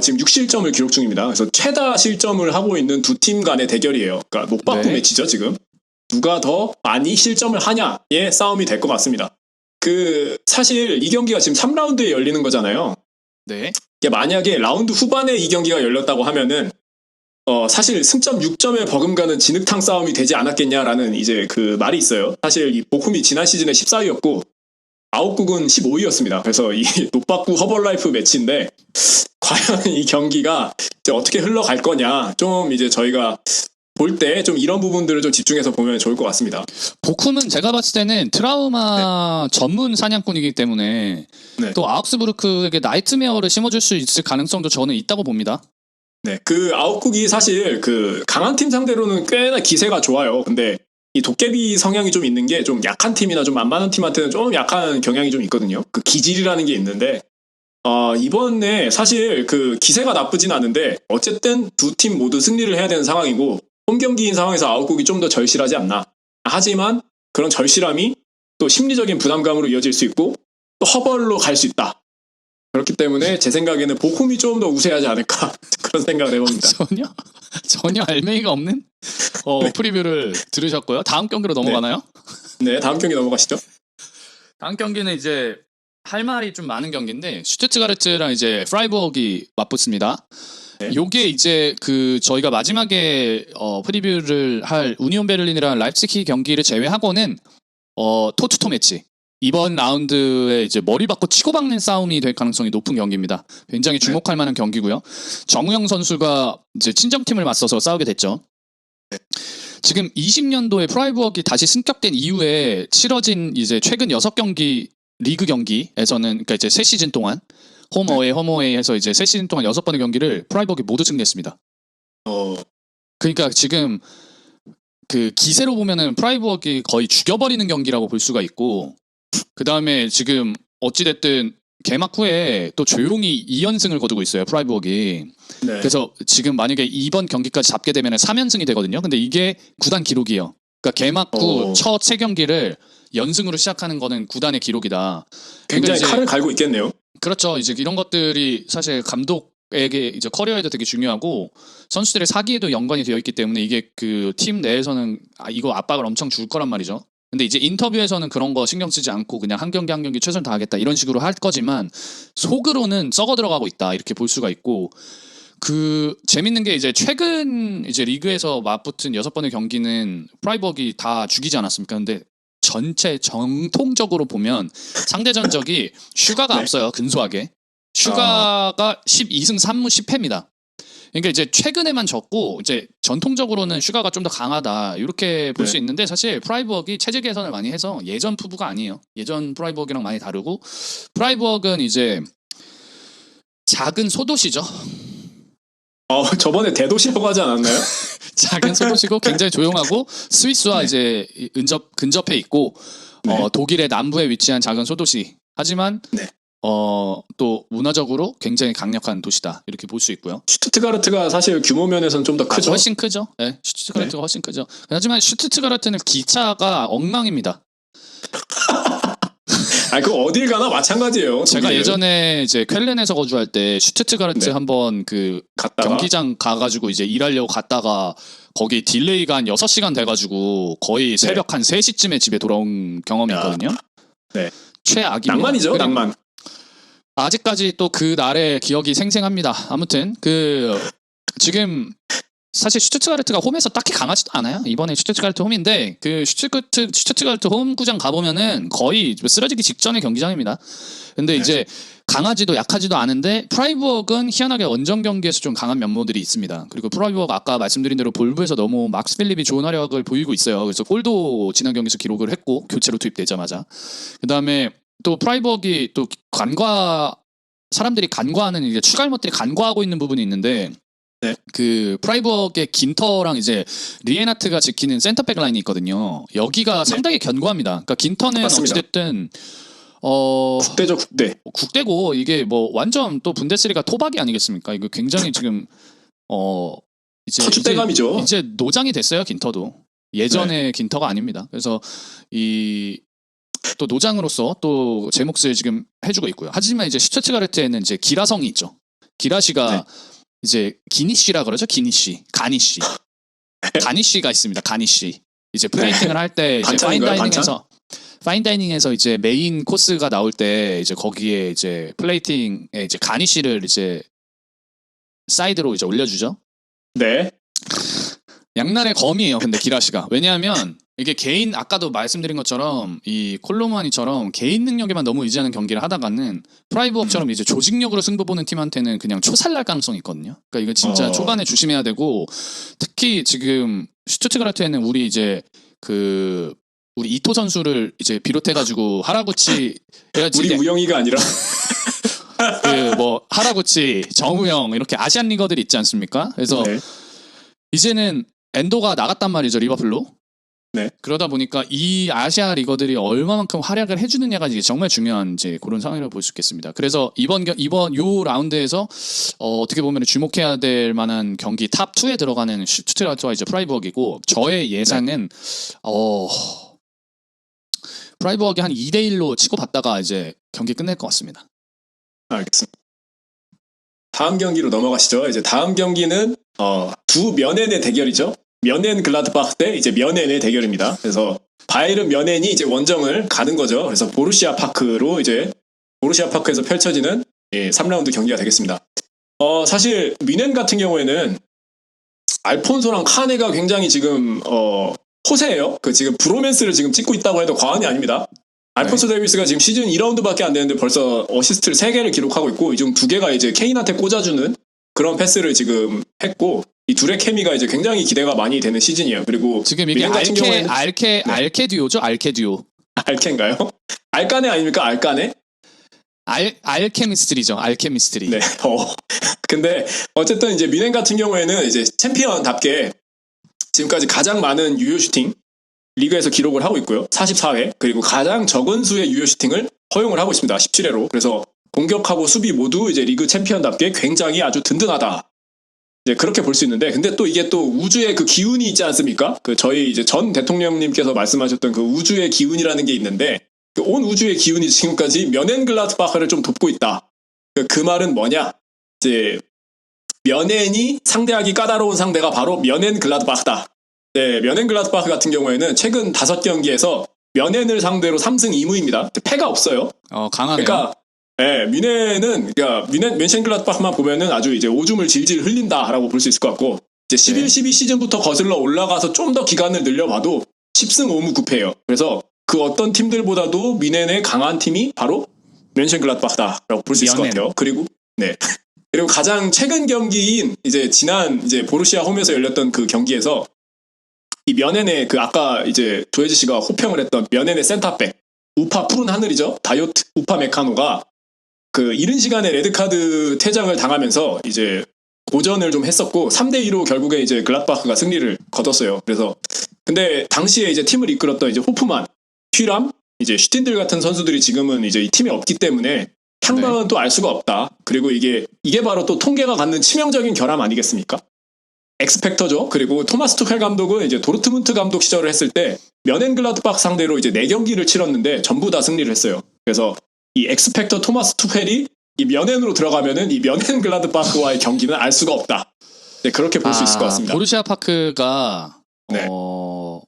지금 6실점을 기록 중입니다. 그래서 최다 실점을 하고 있는 두 팀 간의 대결이에요. 그러니까 녹박부 매치죠, 지금. 누가 더 많이 실점을 하냐의 싸움이 될 것 같습니다. 사실 이 경기가 지금 3라운드에 열리는 거잖아요. 네. 이게 만약에 라운드 후반에 이 경기가 열렸다고 하면은 사실 승점 6점에 버금가는 진흙탕 싸움이 되지 않았겠냐라는 이제 그 말이 있어요. 사실 이 보훔이 지난 시즌에 14위였고 아웃국은 15위였습니다. 그래서 이 노빠꾸 허벌라이프 매치인데 과연 이 경기가 이제 어떻게 흘러갈 거냐 좀 이제 저희가 볼 때 좀 이런 부분들을 좀 집중해서 보면 좋을 것 같습니다. 보쿰은 제가 봤을 때는 트라우마 전문 사냥꾼이기 때문에 또 아우스부르크에게 나이트메어를 심어줄 수 있을 가능성도 저는 있다고 봅니다. 네, 그 아웃국이 사실 그 강한 팀 상대로는 꽤나 기세가 좋아요. 근데 이 도깨비 성향이 좀 있는 게 좀 약한 팀이나 좀 만만한 팀한테는 좀 약한 경향이 좀 있거든요. 그 기질이라는 게 있는데 이번에 사실 그 기세가 나쁘진 않은데 어쨌든 두 팀 모두 승리를 해야 되는 상황이고 홈 경기인 상황에서 아웃국이 좀 더 절실하지 않나. 하지만 그런 절실함이 또 심리적인 부담감으로 이어질 수 있고 또 허벌로 갈 수 있다. 그렇기 때문에 제 생각에는 보쿰이 좀 더 우세하지 않을까 그런 생각을 해봅니다. 전혀 알맹이가 없는 프리뷰를 들으셨고요. 다음 경기로 넘어가나요? 네, 다음 경기 넘어가시죠. 다음 경기는 이제 할 말이 좀 많은 경기인데 슈투트가르트랑 이제 프라이부르크가 맞붙습니다. 요게 이제 그 저희가 마지막에 프리뷰를 할 우니온 베를린이랑 라입치히 경기를 제외하고는 토투토 매치. 이번 라운드에 이제 머리 받고 치고 박는 싸움이 될 가능성이 높은 경기입니다. 굉장히 주목할 만한 경기고요. 정우영 선수가 이제 친정팀을 맞서서 싸우게 됐죠. 지금 20년도에 프라이부르크가 다시 승격된 이후에 치러진 이제 최근 6경기 리그 경기에서는 그러니까 이제 3시즌 동안 홈어웨이 해서 이제 3시즌 동안 6번의 경기를 프라이부르크가 모두 승리했습니다. 그러니까 지금 그 기세로 보면은 프라이부르크가 거의 죽여버리는 경기라고 볼 수가 있고 그 다음에 지금 어찌됐든 개막 후에 또 조용히 2연승을 거두고 있어요 프라이부르크가. 그래서 지금 만약에 이번 경기까지 잡게 되면 3연승이 되거든요. 근데 이게 구단 기록이에요. 그러니까 개막 후 첫 3경기를 연승으로 시작하는 거는 구단의 기록이다. 굉장히 칼을 갈고 있겠네요. 그렇죠. 이제 이런 것들이 사실 감독에게 이제 커리어에도 되게 중요하고 선수들의 사기에도 연관이 되어 있기 때문에 이게 그 팀 내에서는 이거 압박을 엄청 줄 거란 말이죠. 근데 이제 인터뷰에서는 그런 거 신경 쓰지 않고 그냥 한 경기 한 경기 최선을 다하겠다 이런 식으로 할 거지만 속으로는 썩어 들어가고 있다 이렇게 볼 수가 있고 그 재밌는 게 이제 최근 이제 리그에서 맞붙은 6번의 경기는 프라이부르크가 다 죽이지 않았습니까? 근데 전체 정통적으로 보면 상대 전적이 슈가가 앞서요. 근소하게. 슈가가 12승 3무 10패입니다. 그러니까 이제 최근에만 졌고 이제 전통적으로는 슈가가 좀 더 강하다 이렇게 볼 수 있는데 사실 프라이부르크가 체제 개선을 많이 해서 예전 푸브가 아니에요. 예전 프라이부르크랑 많이 다르고 프라이부르크는 이제 작은 소도시죠. 저번에 대도시라고 하지 않았나요? 작은 소도시고 굉장히 조용하고 스위스와 이제 근접해 있고 독일의 남부에 위치한 작은 소도시. 하지만 또 문화적으로 굉장히 강력한 도시다 이렇게 볼 수 있고요. 슈투트가르트가 사실 규모 면에서는 좀 더 크죠. 훨씬 크죠. 네, 슈투트가르트가 훨씬 크죠. 하지만 슈투트가르트는 기차가 엉망입니다. 아, 그 어딜 가나 마찬가지예요. 제가 독일은. 예전에 이제 쾰른에서 거주할 때 슈투트가르트 네. 한번 그 갔다가 경기장 가가지고 이제 일하려고 갔다가 거기 딜레이가 한 6시간 돼가지고 거의 새벽 한 3시쯤에 집에 돌아온 경험이 야. 있거든요. 네. 최악입니다. 낭만이죠, 그리고 낭만. 아직까지 또 그 날의 기억이 생생합니다. 아무튼 그 지금 사실 슈투트가르트가 홈에서 딱히 강하지도 않아요. 이번에 슈투트가르트 홈인데 그 슈투트가르트 홈구장 가보면은 거의 쓰러지기 직전의 경기장입니다. 근데 이제 강하지도 약하지도 않은데 프라이부어그는 희한하게 원정 경기에서 좀 강한 면모들이 있습니다. 그리고 프라이부어그 아까 말씀드린 대로 볼부에서 너무 막스 필립이 좋은 활약을 보이고 있어요. 그래서 골도 지난 경기에서 기록을 했고 교체로 투입되자마자 그 다음에 또 프라이부어그이 또 사람들이 간과하는 이제 추가할것들이 간과하고 있는 부분이 있는데 네. 그 프라이부어그의 긴터랑 이제 리에나트가 지키는 센터백 라인이 있거든요. 여기가 상당히 견고합니다. 그러니까 긴터는 맞습니다. 어찌됐든 국대죠, 국대. 국대고 이게 뭐 완전 또 분데스리가 토박이 아니겠습니까? 이거 굉장히 지금 터줏대감이죠. 이제 노장이 됐어요, 긴터도. 예전의 긴터가 아닙니다. 그래서 이 또 노장으로서 또 제 몫을 지금 해주고 있고요. 하지만 이제 슈투트가르트에는 이제 기라성이 있죠. 기라시가 이제 기니씨라 그러죠. 기니씨, 가니씨, 가니씨가 있습니다. 가니씨. 이제 플레이팅을 할 때 이제 반찬인가요? 파인다이닝에서 이제 메인 코스가 나올 때 이제 거기에 이제 플레이팅에 이제 가니쉬를 이제 사이드로 이제 올려주죠. 네. 양날의 검이에요. 근데 기라시가 왜냐하면 이게 개인 아까도 말씀드린 것처럼 이 콜로무아니처럼 개인 능력에만 너무 의지하는 경기를 하다가는 프라이브워크처럼 이제 조직력으로 승부 보는 팀한테는 그냥 초살날 가능성이 있거든요. 그러니까 이거 진짜 초반에 조심해야 되고 특히 지금 슈투트가르트에는 우리 이제 우리 이토 선수를 이제 비롯해가지고 하라구치 우리 우영이가 아니라 그 뭐 하라구치, 정우영 이렇게 아시안 리거들이 있지 않습니까? 그래서 네. 이제는 엔도가 나갔단 말이죠 리버풀로. 네. 그러다 보니까 이 아시아 리거들이 얼마만큼 활약을 해주느냐가 이제 정말 중요한 이제 그런 상황이라고 볼 수 있겠습니다. 그래서 이번 요 라운드에서 어떻게 보면 주목해야 될 만한 경기 탑 2에 들어가는 슈투트가르트와 이제 프라이부어그이고 저의 예상은 프라이부어그 한 2대1로 치고 받다가 이제 경기 끝낼 것 같습니다. 알겠습니다. 다음 경기로 넘어가시죠. 이제 다음 경기는 두 면엔의 대결이죠. 면엔 글라드바흐 대 이제 면엔의 대결입니다. 그래서 바이에른 면엔이 이제 원정을 가는 거죠. 그래서 보루시아 파크로 이제 보루시아 파크에서 펼쳐지는 3라운드 경기가 되겠습니다. 사실 미넨 같은 경우에는 알폰소랑 카네가 굉장히 지금 호세예요. 그 지금 브로맨스를 지금 찍고 있다고 해도 과언이 아닙니다. 알폰소 데이비스가 지금 시즌 2라운드밖에 안 되는데 벌써 어시스트를 3개를 기록하고 있고 이 중 2개가 이제 케인한테 꽂아주는 그런 패스를 지금 했고 이 둘의 케미가 이제 굉장히 기대가 많이 되는 시즌이에요. 그리고 지금 이게 알케 듀오죠? 알케 듀오. 알케인가요? 알까네 아닙니까? 알까네? 알케미스트리죠. 알케미스트리. 네. 근데 어쨌든 이제 미넨 같은 경우에는 이제 챔피언답게 지금까지 가장 많은 유효 슈팅 리그에서 기록을 하고 있고요. 44회. 그리고 가장 적은 수의 유효 슈팅을 허용을 하고 있습니다. 17회로. 그래서 공격하고 수비 모두 이제 리그 챔피언답게 굉장히 아주 든든하다. 이제 그렇게 볼 수 있는데, 근데 또 이게 또 우주의 그 기운이 있지 않습니까? 그 저희 이제 전 대통령님께서 말씀하셨던 그 우주의 기운이라는 게 있는데, 그 온 우주의 기운이 지금까지 면엔글라드바흐를 좀 돕고 있다. 그 말은 뭐냐? 이제 면엔이 상대하기 까다로운 상대가 바로 면엔글라드바흐다. 네, 면엔글라드바흐 같은 경우에는 최근 5경기에서 면엔을 상대로 3승 2무입니다. 패가 없어요. 강하네요. 그러니까 그러니까 멘션글라드바흐만 보면은 아주 이제 오줌을 질질 흘린다라고 볼 수 있을 것 같고 이제 11, 12 시즌부터 거슬러 올라가서 좀 더 기간을 늘려봐도 10승 5무 9패예요. 그래서 그 어떤 팀들보다도 미넨의 강한 팀이 바로 멘션글라드바흐다라고 볼 수 있을 것 같아요. 그리고 가장 최근 경기인 이제 지난 이제 보루시아 홈에서 열렸던 그 경기에서 이 면엔의 그 아까 이제 조혜지 씨가 호평을 했던 면엔의 센터백 우파 푸른 하늘이죠. 다이오트 우파 메카노가 그 이른 시간에 레드카드 퇴장을 당하면서 이제 고전을 좀 했었고 3대2로 결국에 이제 글라드바흐가 승리를 거뒀어요. 그래서 근데 당시에 이제 팀을 이끌었던 이제 호프만, 휘람, 이제 슈틴들 같은 선수들이 지금은 이제 이 팀에 없기 때문에 향방은 또 알 수가 없다. 그리고 이게 바로 또 통계가 갖는 치명적인 결함 아니겠습니까? 엑스팩터죠. 그리고 토마스 투켈 감독은 이제 도르트문트 감독 시절을 했을 때 면엔글라드바흐 상대로 이제 4경기를 치렀는데 전부 다 승리를 했어요. 그래서 이 엑스팩터 토마스 투헬이 이 면엔으로 들어가면은 이 면엔 글라드바흐와의 경기는 알 수가 없다. 네, 그렇게 볼 수 있을 것 같습니다. 보르시아 파크가 네. 또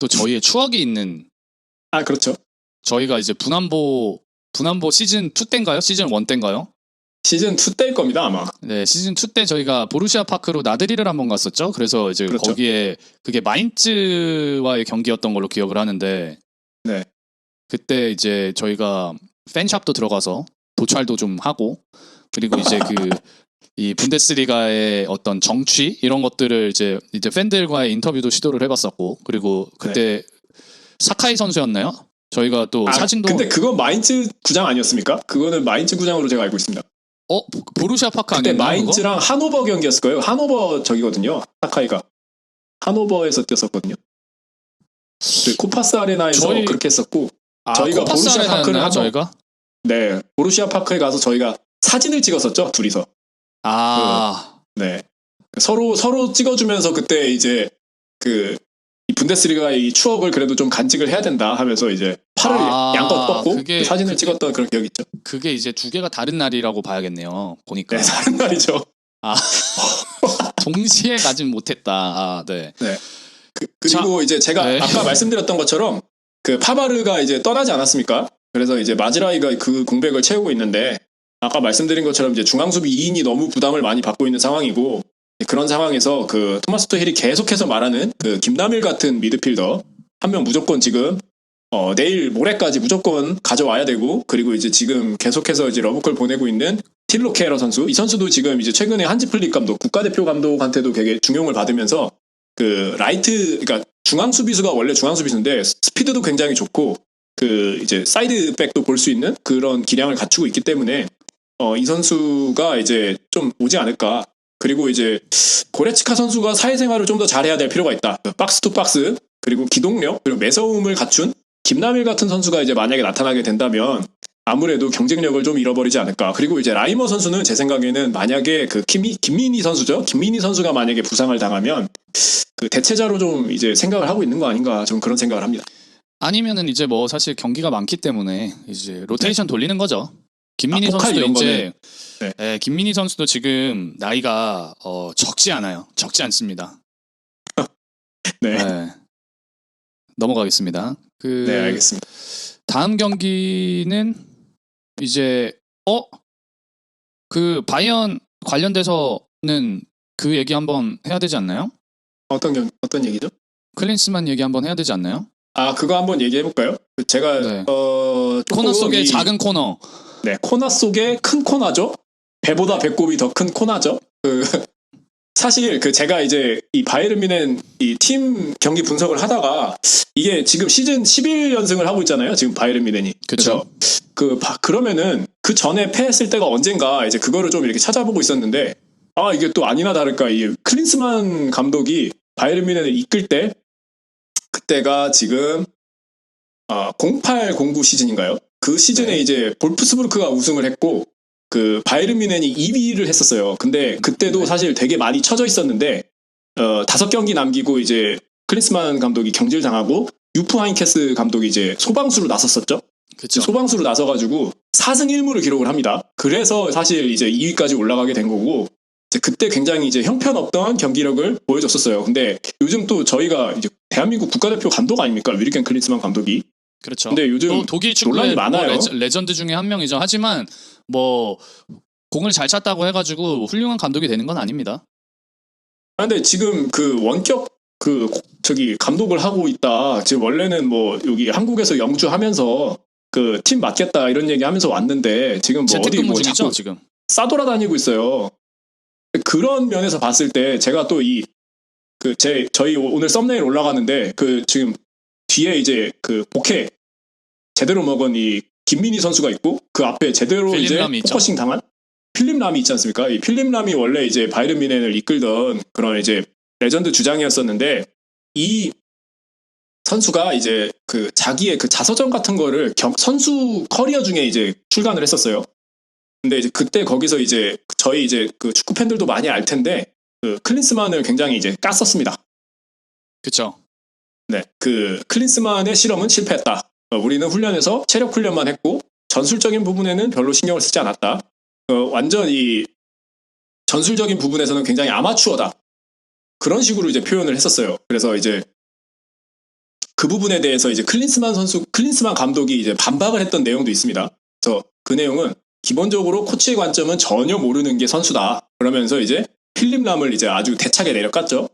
저희의 추억이 있는 아, 그렇죠. 저희가 이제 분한보 시즌 2 때인가요? 시즌 1 때인가요? 시즌 2 때일 겁니다, 아마. 네, 시즌 2 때 저희가 보르시아 파크로 나들이를 한번 갔었죠. 그래서 이제 그렇죠. 거기에 그게 마인츠와의 경기였던 걸로 기억을 하는데 네. 그때 이제 저희가 팬샵도 들어가서 도찰도 좀 하고 그리고 이제 이 분데스리가의 어떤 정취 이런 것들을 이제 팬들과의 인터뷰도 시도를 해봤었고 그리고 그때 사카이 선수였나요? 저희가 또 사진도 근데 그건 마인츠 구장 아니었습니까? 그거는 마인츠 구장으로 제가 알고 있습니다. 보르시아 파크 그때 아니었나요? 마인츠랑 하노버 경기였을 거예요. 하노버 저기거든요. 사카이가 하노버에서 뛰었었거든요. 그 코파스 아레나에서 그렇게 했었고 저희가 보르시아 파크를 하죠. 저희가 네, 보르시아 파크에 가서 저희가 사진을 찍었었죠, 둘이서. 네. 서로 찍어주면서 그때 이제 이 분데스리가의 이 추억을 그래도 좀 간직을 해야 된다 하면서 이제 팔을 양껏 뻗고 사진을 찍었던 그런 기억이 있죠. 그게 이제 두 개가 다른 날이라고 봐야겠네요. 보니까. 네, 다른 날이죠. 동시에 가진 못했다. 네. 네. 그리고 이제 제가 아까 말씀드렸던 것처럼 그 파바르가 이제 떠나지 않았습니까? 그래서 이제 마즈라이가 그 공백을 채우고 있는데 아까 말씀드린 것처럼 이제 중앙수비 2인이 너무 부담을 많이 받고 있는 상황이고 그런 상황에서 그 토마스 투헬이 계속해서 말하는 그 김남일 같은 미드필더 한 명 무조건 지금 내일 모레까지 무조건 가져와야 되고 그리고 이제 지금 계속해서 이제 러브콜 보내고 있는 틸로 케러 선수 이 선수도 지금 이제 최근에 한지 플릭 감독 국가대표 감독한테도 되게 중용을 받으면서 그 라이트 그러니까 중앙 수비수가 원래 중앙 수비수인데 스피드도 굉장히 좋고 그 이제 사이드 백도 볼 수 있는 그런 기량을 갖추고 있기 때문에 이 선수가 이제 좀 오지 않을까. 그리고 이제 고레츠카 선수가 사회생활을 좀 더 잘해야 될 필요가 있다. 박스 투 박스 그리고 기동력 그리고 매서움을 갖춘 김남일 같은 선수가 이제 만약에 나타나게 된다면 아무래도 경쟁력을 좀 잃어버리지 않을까. 그리고 이제 라이머 선수는 제 생각에는 만약에 그 김민희 선수죠. 김민희 선수가 만약에 부상을 당하면 그 대체자로 좀 이제 생각을 하고 있는 거 아닌가 좀 그런 생각을 합니다. 아니면은 이제 뭐 사실 경기가 많기 때문에 이제 로테이션 돌리는 거죠. 김민희 선수도 이제 김민희 선수도 지금 나이가 적지 않아요. 적지 않습니다. 네. 넘어가겠습니다. 네, 알겠습니다. 다음 경기는 이제 그 바이언 관련돼서는 그 얘기 한번 해야 되지 않나요? 어떤 얘기죠? 클린스만 얘기 한번 해야 되지 않나요? 그거 한번 얘기해 볼까요? 제가 코너 속의 작은 코너. 네, 코너 속의 큰 코너죠. 배보다 배꼽이 더 큰 코너죠. 사실 제가 이제 이 바이에른 뮌헨 이 팀 경기 분석을 하다가 이게 지금 시즌 11연승을 하고 있잖아요. 지금 바이에른 뮌헨이. 그렇죠. 그러면은 그 전에 패했을 때가 언젠가 이제 그거를 좀 이렇게 찾아보고 있었는데 이게 또 아니나 다를까 이 클린스만 감독이 바이에른 뮌헨을 이끌 때 그때가 지금 08-09 시즌인가요? 그 시즌에 이제 볼프스부르크가 우승을 했고 그 바이에른 뮌헨이 2위를 했었어요. 근데 그때도 사실 되게 많이 쳐져 있었는데 5경기 남기고 이제 클린스만 감독이 경질 당하고 유프 하인케스 감독이 이제 소방수로 나섰었죠. 그쵸. 소방수로 나서가지고 4승 1무를 기록을 합니다. 그래서 사실 이제 2위까지 올라가게 된 거고 이제 그때 굉장히 이제 형편없던 경기력을 보여줬었어요. 근데 요즘 또 저희가 이제 대한민국 국가대표 감독 아닙니까? 위르겐 클린스만 감독이. 그렇죠. 근데 요즘 독일 축구의 많아요. 레전드 중에 한 명이죠. 하지만 뭐 공을 잘 찼다고 해가지고 훌륭한 감독이 되는 건 아닙니다. 근데 지금 그 원격 저기 감독을 하고 있다. 지금 원래는 뭐 여기 한국에서 영주하면서 그 팀 맡겠다 이런 얘기하면서 왔는데 지금 뭐 어디 뭐 자꾸 지금 싸돌아다니고 있어요. 그런 면에서 봤을 때 제가 또 저희 오늘 썸네일 올라가는데 지금 뒤에 이제 복회 제대로 먹은 이 김민희 선수가 있고 그 앞에 제대로 이제 포커싱 당한 필립 람이 있지 않습니까? 이 필립 람이 원래 이제 바이에른 뮌헨을 이끌던 그런 이제 레전드 주장이었었는데 이 선수가 이제 자기의 자서전 같은 거를 선수 커리어 중에 이제 출간을 했었어요. 근데 이제 그때 거기서 이제 저희 이제 축구 팬들도 많이 알 텐데 클린스만을 굉장히 이제 깠었습니다. 그렇죠. 네, 그 클린스만의 실험은 실패했다. 우리는 훈련에서 체력 훈련만 했고 전술적인 부분에는 별로 신경을 쓰지 않았다. 완전 이 전술적인 부분에서는 굉장히 아마추어다. 그런 식으로 이제 표현을 했었어요. 그래서 이제 그 부분에 대해서 이제 클린스만 감독이 이제 반박을 했던 내용도 있습니다. 그래서 그 내용은 기본적으로 코치의 관점은 전혀 모르는 게 선수다. 그러면서 이제 필립 람을 이제 아주 대차게 내려깠죠.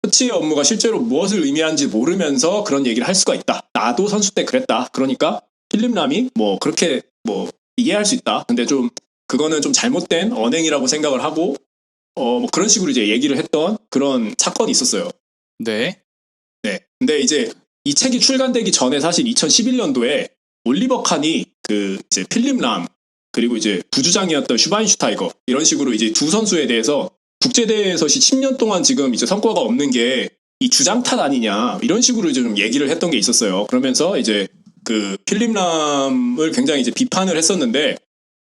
코치의 업무가 실제로 무엇을 의미하는지 모르면서 그런 얘기를 할 수가 있다. 나도 선수 때 그랬다. 그러니까 필립 람이 뭐 그렇게 뭐 이해할 수 있다. 근데 좀 그거는 좀 잘못된 언행이라고 생각을 하고 뭐 그런 식으로 이제 얘기를 했던 그런 사건이 있었어요. 네. 네. 근데 이제 이 책이 출간되기 전에 사실 2011년도에 올리버 칸이 그 이제 필립 람 그리고 이제 부주장이었던 슈바인슈타이거 이런 식으로 이제 두 선수에 대해서 국제대회에서 10년 동안 지금 이제 성과가 없는 게 이 주장 탓 아니냐 이런 식으로 이제 좀 얘기를 했던 게 있었어요. 그러면서 이제 그 필립 람을 굉장히 이제 비판을 했었는데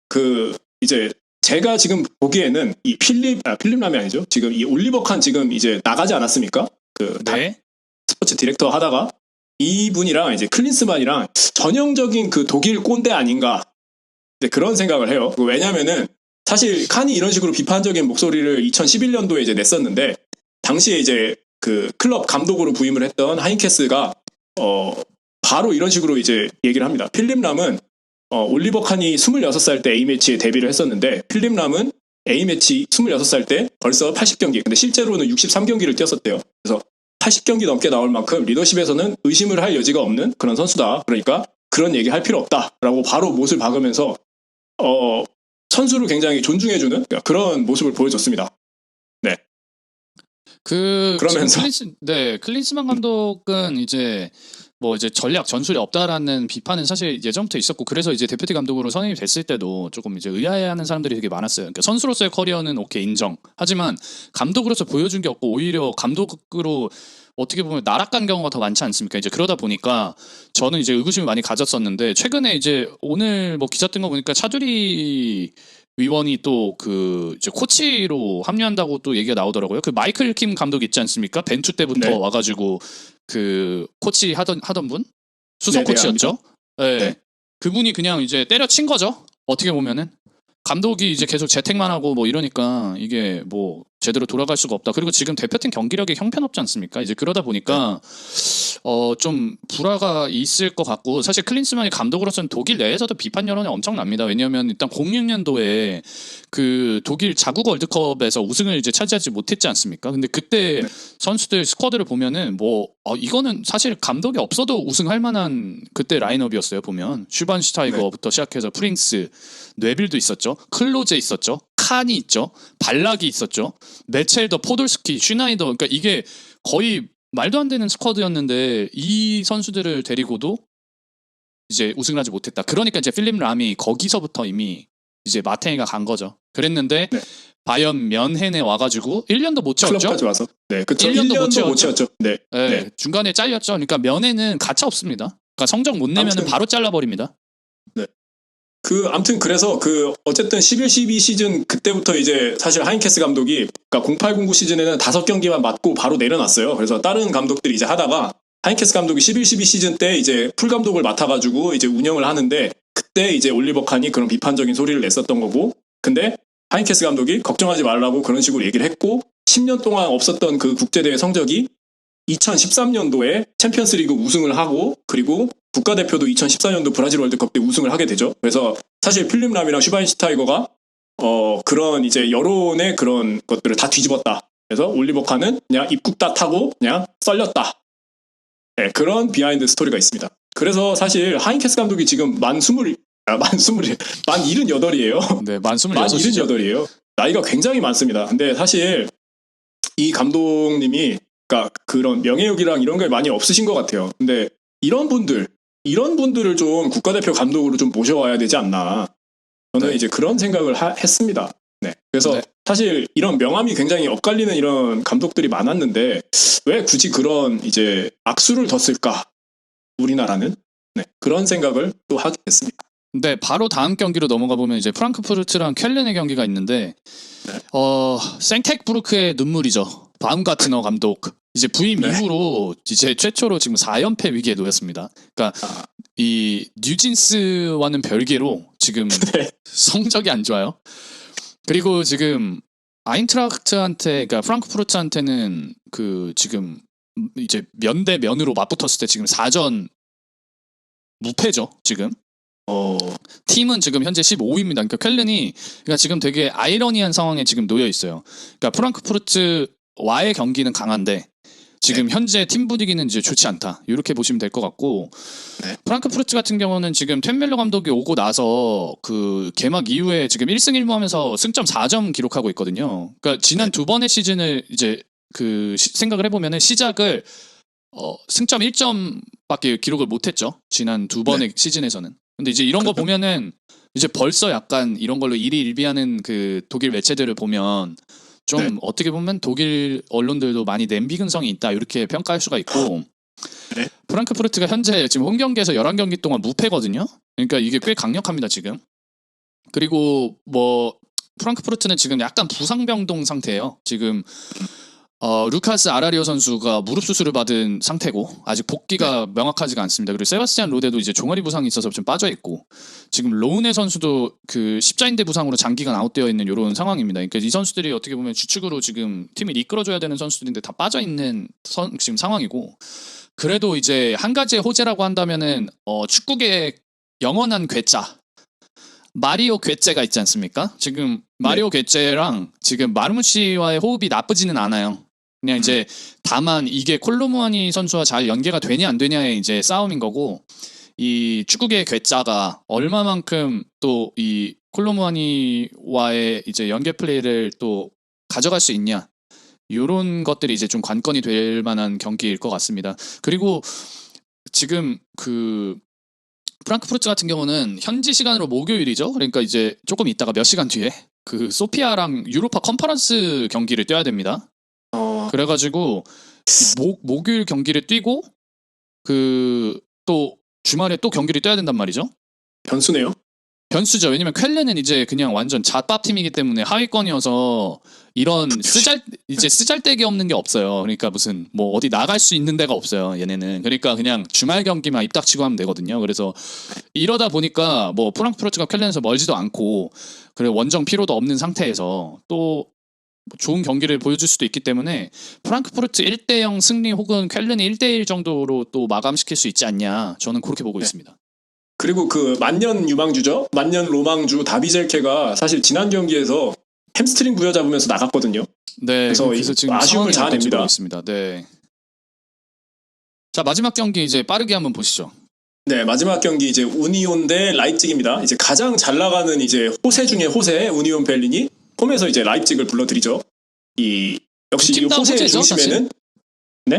그 이제 제가 지금 보기에는 이 필립 람이 아니죠. 지금 이 올리버 칸 지금 이제 나가지 않았습니까? 그 네. 스포츠 디렉터 하다가 이분이랑 이제 클린스만이랑 전형적인 그 독일 꼰대 아닌가 이제 그런 생각을 해요. 왜냐면은 사실 칸이 이런 식으로 비판적인 목소리를 2011년도에 이제 냈었는데 당시에 이제 그 클럽 감독으로 부임을 했던 하인케스가 바로 이런 식으로 이제 얘기를 합니다. 필립 람은 올리버 칸이 26살 때 A매치에 데뷔를 했었는데 필립 람은 A매치 26살 때 벌써 80경기 근데 실제로는 63경기를 뛰었었대요. 그래서 80경기 넘게 나올 만큼 리더십에서는 의심을 할 여지가 없는 그런 선수다. 그러니까 그런 얘기 할 필요 없다라고 바로 못을 박으면서 선수를 굉장히 존중해주는 그런 모습을 보여줬습니다. 네. 그러면서 클린스만 감독은 이제 뭐 이제 전략 전술이 없다라는 비판은 사실 예전부터 있었고 그래서 이제 대표팀 감독으로 선임이 됐을 때도 조금 이제 의아해하는 사람들이 되게 많았어요. 그러니까 선수로서의 커리어는 오케이 인정. 하지만 감독으로서 보여준 게 없고 오히려 감독으로 어떻게 보면 날아간 경우가 더 많지 않습니까? 이제 그러다 보니까 저는 이제 의구심을 많이 가졌었는데 최근에 이제 오늘 뭐 기사 뜬 거 보니까 차두리 위원이 또 그 이제 코치로 합류한다고 또 얘기가 나오더라고요. 그 마이클 킴 감독 있지 않습니까? 벤투 때부터 네. 와가지고 그 코치 하던 분 수석 네, 코치였죠. 네. 네. 그분이 그냥 이제 때려친 거죠. 어떻게 보면은 감독이 이제 계속 재택만 하고 뭐 이러니까 이게 뭐 제대로 돌아갈 수가 없다. 그리고 지금 대표팀 경기력이 형편없지 않습니까? 이제 그러다 보니까 좀 불화가 있을 것 같고 사실 클린스만이 감독으로서는 독일 내에서도 비판 여론이 엄청납니다. 왜냐하면 일단 06년도에 그 독일 자국 월드컵에서 우승을 이제 차지하지 못했지 않습니까? 근데 그때 선수들 스쿼드를 보면은 뭐 이거는 사실 감독이 없어도 우승할 만한 그때 라인업이었어요. 보면 슈반슈타이거부터 시작해서 프린스, 뇌빌도 있었죠. 클로제 있었죠. 칸이 있죠. 발락이 있었죠. 메첼더, 포돌스키, 슈나이더. 그러니까 이게 거의 말도 안 되는 스쿼드였는데 이 선수들을 데리고도 이제 우승을 하지 못했다. 그러니까 이제 필립 람이 거기서부터 이미 이제 마테이가 간 거죠. 그랬는데 네. 바이언 면헨에 와가지고 1년도 못 채웠죠. 클럽까지 와서 네, 그쵸. 1년도 못 채웠죠. 네. 네, 네. 중간에 잘렸죠. 그러니까 면회는 가차 없습니다. 그러니까 성적 못 내면 아무튼- 바로 잘라버립니다. 아무튼 그래서 어쨌든 11-12 시즌 그때부터 이제 사실 하인케스 감독이 그러니까 08-09 시즌에는 5경기만 맞고 바로 내려놨어요. 그래서 다른 감독들이 이제 하다가 하인케스 감독이 11-12 시즌 때 이제 풀 감독을 맡아가지고 이제 운영을 하는데 그때 이제 올리버 칸이 그런 비판적인 소리를 냈었던 거고 근데 하인케스 감독이 걱정하지 말라고 그런 식으로 얘기를 했고 10년 동안 없었던 그 국제대회 성적이 2013년도에 챔피언스리그 우승을 하고 그리고 국가대표도 2014년도 브라질 월드컵 때 우승을 하게 되죠. 그래서 사실 필립 람이랑 슈바인슈타이거가 그런 이제 여론의 그런 것들을 다 뒤집었다. 그래서 올리버 칸은 그냥 입국 다 타고 그냥 썰렸다. 네, 그런 비하인드 스토리가 있습니다. 그래서 사실 하인케스 감독이 지금 만 78이에요. 네, 만 만 26이죠. 78이에요. 나이가 굉장히 많습니다. 근데 사실 이 감독님이 그러니까 그런 명예욕이랑 이런 게 많이 없으신 것 같아요. 근데 이런 분들을 좀 국가대표 감독으로 좀 모셔와야 되지 않나. 저는 네. 이제 그런 생각을 했습니다. 네. 그래서 네. 사실 이런 명함이 굉장히 엇갈리는 이런 감독들이 많았는데 왜 굳이 그런 이제 악수를 뒀을까? 우리나라는 네. 그런 생각을 또 하게 됐습니다. 네, 바로 다음 경기로 넘어가 보면 이제 프랑크푸르트랑 쾰른의 경기가 있는데 생텍부르크의 눈물이죠. 바움가트너 감독. 이제 부임 네. 이후로 이제 최초로 지금 4연패 위기에 놓였습니다. 그러니까 이 뉴진스와는 별개로 지금 네. 성적이 안 좋아요. 그리고 지금 아인트라크트한테, 그러니까 프랑크푸르트한테는 그 지금 이제 면 대 면으로 맞붙었을 때 지금 4전 무패죠, 지금. 팀은 지금 현재 15위입니다. 그러니까 쾰른이 그러니까 지금 되게 아이러니한 상황에 지금 놓여 있어요. 그러니까 프랑크푸르트와의 경기는 강한데 지금 현재 팀 분위기는 이제 좋지 않다. 이렇게 보시면 될 것 같고 네. 프랑크푸르트 같은 경우는 지금 템멜러 감독이 오고 나서 그 개막 이후에 지금 1승 1무 하면서 승점 4점 기록하고 있거든요. 그러니까 지난 두 번의 시즌을 이제 그 생각을 해보면은 시작을 승점 1점밖에 기록을 못했죠. 지난 두 번의 시즌에서는. 근데 이제 이런 거 보면은 이제 벌써 약간 이런 걸로 일희일비하는 그 독일 매체들을 보면 좀 네. 어떻게 보면 독일 언론들도 많이 냄비 근성이 있다 이렇게 평가할 수가 있고 네. 프랑크푸르트가 현재 지금 홈 경기에서 11경기 동안 무패거든요. 그러니까 이게 꽤 강력합니다 지금. 그리고 뭐 프랑크푸르트는 지금 약간 부상병동 상태예요. 지금 루카스 아라리오 선수가 무릎 수술을 받은 상태고 아직 복귀가 명확하지가 않습니다. 그리고 세바스티안 로데도 이제 종아리 부상이 있어서 좀 빠져 있고 지금 로우네 선수도 그 십자인대 부상으로 장기간 아웃되어 있는 이런 상황입니다. 그러니까 이 선수들이 어떻게 보면 주축으로 지금 팀을 이끌어줘야 되는 선수들인데 다 빠져 있는 지금 상황이고 그래도 이제 한 가지의 호재라고 한다면은 축구계의 영원한 괴짜 마리오 괴째가 있지 않습니까? 지금 마리오 괴째랑 지금 마르무시와의 호흡이 나쁘지는 않아요. 그냥 이제 다만 이게 콜로무아니 선수와 잘 연계가 되냐 안 되냐의 이제 싸움인 거고 이 축구계의 괴짜가 얼마만큼 또 이 콜로무아니와의 이제 연계 플레이를 또 가져갈 수 있냐 이런 것들이 이제 좀 관건이 될 만한 경기일 것 같습니다. 그리고 지금 그 프랑크푸르트 같은 경우는 현지 시간으로 목요일이죠. 그러니까 이제 조금 있다가 몇 시간 뒤에 그 소피아랑 유로파 컨퍼런스 경기를 뛰어야 됩니다. 그래가지고 목요일 경기를 뛰고 그 또 주말에 또 경기를 뛰어야 된단 말이죠. 변수네요. 변수죠. 왜냐면 쾰른은 이제 그냥 완전 잣밥 팀이기 때문에 하위권이어서 이런 쓰잘데기 없는 게 없어요. 그러니까 무슨 뭐 어디 나갈 수 있는 데가 없어요. 얘네는. 그러니까 그냥 주말 경기만 입닥치고 하면 되거든요. 그래서 이러다 보니까 뭐 프랑크푸르트가 쾰른에서 멀지도 않고 그리고 원정 피로도 없는 상태에서 또 좋은 경기를 보여줄 수도 있기 때문에 프랑크푸르트 1대0 승리 혹은 쾰른이 1대1 정도로 또 마감시킬 수 있지 않냐 저는 그렇게 보고 있습니다. 그리고 그 만년 유망주죠. 만년 로망주 다비젤케가 사실 지난 경기에서 햄스트링 부여잡으면서 나갔거든요. 네, 그래서 지금 아쉬움을 자아냅니다. 있습니다. 네. 자 마지막 경기 이제 빠르게 한번 보시죠. 네, 마지막 경기 이제 우니온 대 라입직입니다. 이제 가장 잘 나가는 이제 호세 중에 호세 우니온 베를린이 홈에서 이제 라입직을 불러들이죠. 이 역시 이 호세의 중심에는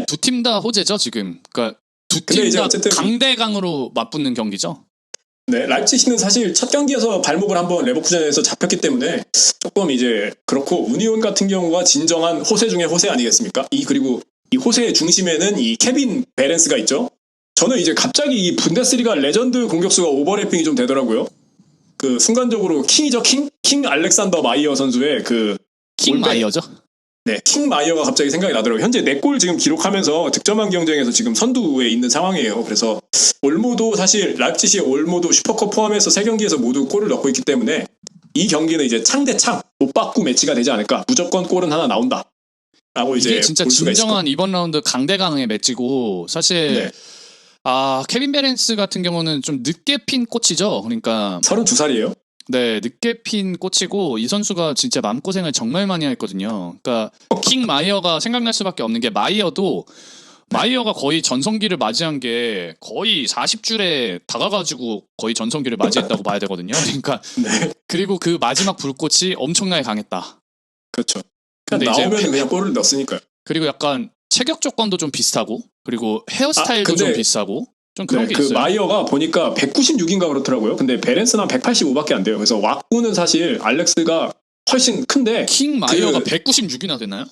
두 팀 다 호재죠 지금. 그러니까 두 근데 팀 이제 다 어쨌든 강대강으로 맞붙는 경기죠. 네, 라입치히는 사실 첫 경기에서 발목을 한번 레버쿠젠에서 잡혔기 때문에 조금 이제 그렇고 우니온 같은 경우가 진정한 호세 중에 호세 아니겠습니까? 그리고 이 호세의 중심에는 이 케빈 베렌스가 있죠. 저는 이제 갑자기 이 분데스리가 레전드 공격수가 오버래핑이 좀 되더라고요. 그 순간적으로 킹이죠, 킹 알렉산더 마이어 선수의 그 킹 마이어죠. 네, 킹 마이어가 갑자기 생각이 나더라고요. 현재 4골 지금 기록하면서 득점왕 경쟁에서 지금 선두에 있는 상황이에요. 그래서 올모도 사실 라입치히의 올모도 슈퍼컵 포함해서 3경기에서 모두 골을 넣고 있기 때문에 이 경기는 이제 창 대 창 못 받고 매치가 되지 않을까. 무조건 골은 하나 나온다. 라고 이제 이게 진짜 볼 수가 진정한 이번 라운드 강대강의 매치고 사실 네. 케빈 베렌스 같은 경우는 좀 늦게 핀 꽃이죠. 그러니까 32살이에요. 네, 늦게 핀 꽃이고 이 선수가 진짜 마음고생을 정말 많이 했거든요. 그러니까 킹 마이어가 생각날 수밖에 없는 게 마이어가 거의 전성기를 맞이한 게 거의 40줄에 다가가지고 거의 전성기를 맞이했다고 봐야 되거든요. 그러니까 네. 그리고 그 마지막 불꽃이 엄청나게 강했다. 그렇죠. 근데 나오면 이제 그냥 골을 넣었으니까요. 그리고 약간 체격 조건도 좀 비슷하고 그리고 헤어스타일도 좀 비슷하고 좀 그런 게 그 있어요. 마이어가 보니까 196인가 그렇더라고요. 근데 베렌스는 한 185밖에 안 돼요. 그래서 왁구는 사실 알렉스가 훨씬 큰데 킹 마이어가 196이나 되나요?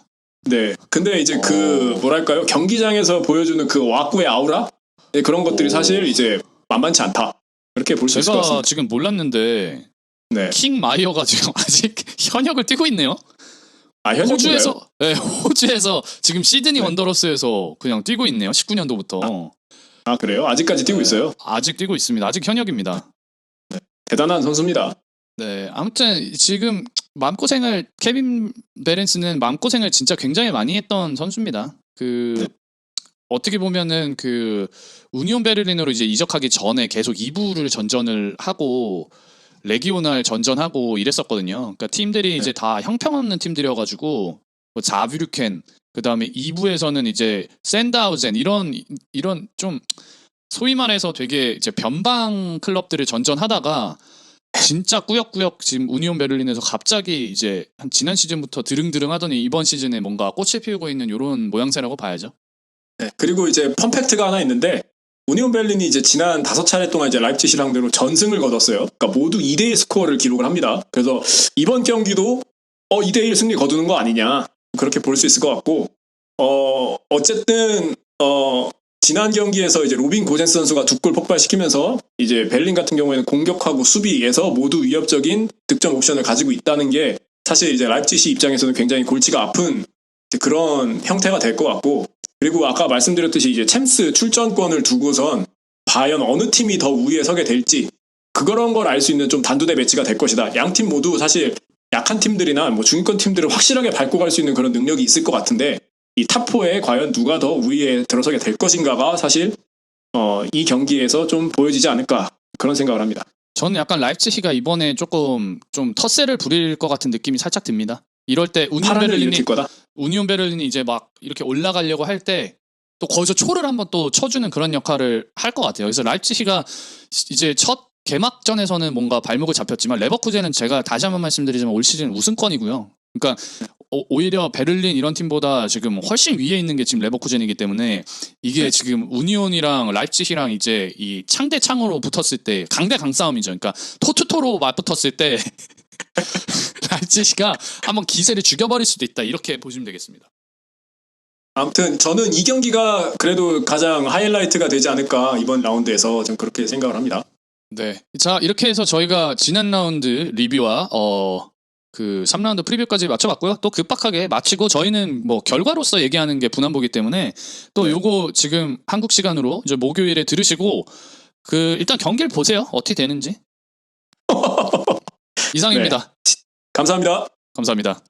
네. 근데 이제 그 뭐랄까요? 경기장에서 보여주는 그 왁구의 아우라? 네, 그런 것들이 사실 이제 만만치 않다. 그렇게 볼 수 있을 것 제가 같습니다. 지금 몰랐는데 네. 킹 마이어가 지금 아직 현역을 뛰고 있네요. 아, 현역인가요? 호주에서 네, 호주에서 지금 시드니 네. 원더러스에서 그냥 뛰고 있네요. 19년도부터 아, 그래요? 아직까지 뛰고 있어요? 아직 뛰고 있습니다. 아직 현역입니다. 대단한 선수입니다. 네, 아무튼 지금 케빈 베렌스는 마음고생을 진짜 굉장히 많이 했던 선수입니다. 네. 어떻게 보면은 우니온 베를린으로 이제 이적하기 전에 계속 2부를 전전을 하고 레기오날 전전하고 이랬었거든요. 그러니까 팀들이 이제 다 형편없는 팀들이어가지고 뭐 자뷰르켄 그다음에 2부에서는 이제 샌드하우젠 이런 좀 소위 말해서 되게 이제 변방 클럽들을 전전하다가 진짜 꾸역꾸역 지금 우니온 베를린에서 갑자기 이제 한 지난 시즌부터 드릉드릉 하더니 이번 시즌에 뭔가 꽃을 피우고 있는 이런 모양새라고 봐야죠. 네. 그리고 이제 펀팩트가 하나 있는데 우니온 베를린이 이제 지난 5차례 동안 이제 라이프치히랑대로 전승을 거뒀어요. 그러니까 모두 2대1 스코어를 기록을 합니다. 그래서 이번 경기도 2대1 승리 거두는 거 아니냐 그렇게 볼 수 있을 것 같고 어쨌든 지난 경기에서 이제 로빈 고젠스 선수가 2골 폭발시키면서 이제 베를린 같은 경우에는 공격하고 수비에서 모두 위협적인 득점 옵션을 가지고 있다는 게 사실 이제 라이프치히 입장에서는 굉장히 골치가 아픈 그런 형태가 될 것 같고 그리고 아까 말씀드렸듯이 이제 챔스 출전권을 두고선 과연 어느 팀이 더 우위에 서게 될지 그런 걸 알 수 있는 좀 단두대 매치가 될 것이다. 양 팀 모두 사실 약한 팀들이나 뭐 중위권 팀들을 확실하게 밟고 갈 수 있는 그런 능력이 있을 것 같은데 이 탑4에 과연 누가 더 우위에 들어서게 될 것인가가 사실 이 경기에서 좀 보여지지 않을까 그런 생각을 합니다. 저는 약간 라이프치히가 이번에 조금 좀 텃세를 부릴 것 같은 느낌이 살짝 듭니다. 이럴 때 파란을 일으킬 거다. 우니온 베를린이 이제 막 이렇게 올라가려고 할 때 또 거기서 초를 한번 또 쳐주는 그런 역할을 할 것 같아요. 그래서 라이프치히가 이제 첫 개막전에서는 뭔가 발목을 잡혔지만 레버쿠젠은 제가 다시 한번 말씀드리지만 올 시즌 우승권이고요. 그러니까 오히려 베를린 이런 팀보다 지금 훨씬 위에 있는 게 지금 레버쿠젠이기 때문에 이게 지금 우니온이랑 라이프치히랑 이제 이 창대 창으로 붙었을 때 강대 강 싸움이죠. 그러니까 토투토로 맞붙었을 때 라이프치히가 한번 기세를 죽여버릴 수도 있다 이렇게 보시면 되겠습니다. 아무튼 저는 이 경기가 그래도 가장 하이라이트가 되지 않을까 이번 라운드에서 좀 그렇게 생각을 합니다. 네, 자 이렇게 해서 저희가 지난 라운드 리뷰와 3라운드 프리뷰까지 맞춰봤고요. 또 급박하게 마치고 저희는 뭐 결과로서 얘기하는 게 분한보기 때문에 또 요거 지금 한국 시간으로 이제 목요일에 들으시고 일단 경기를 보세요. 어떻게 되는지. 이상입니다. 네. 감사합니다. 감사합니다.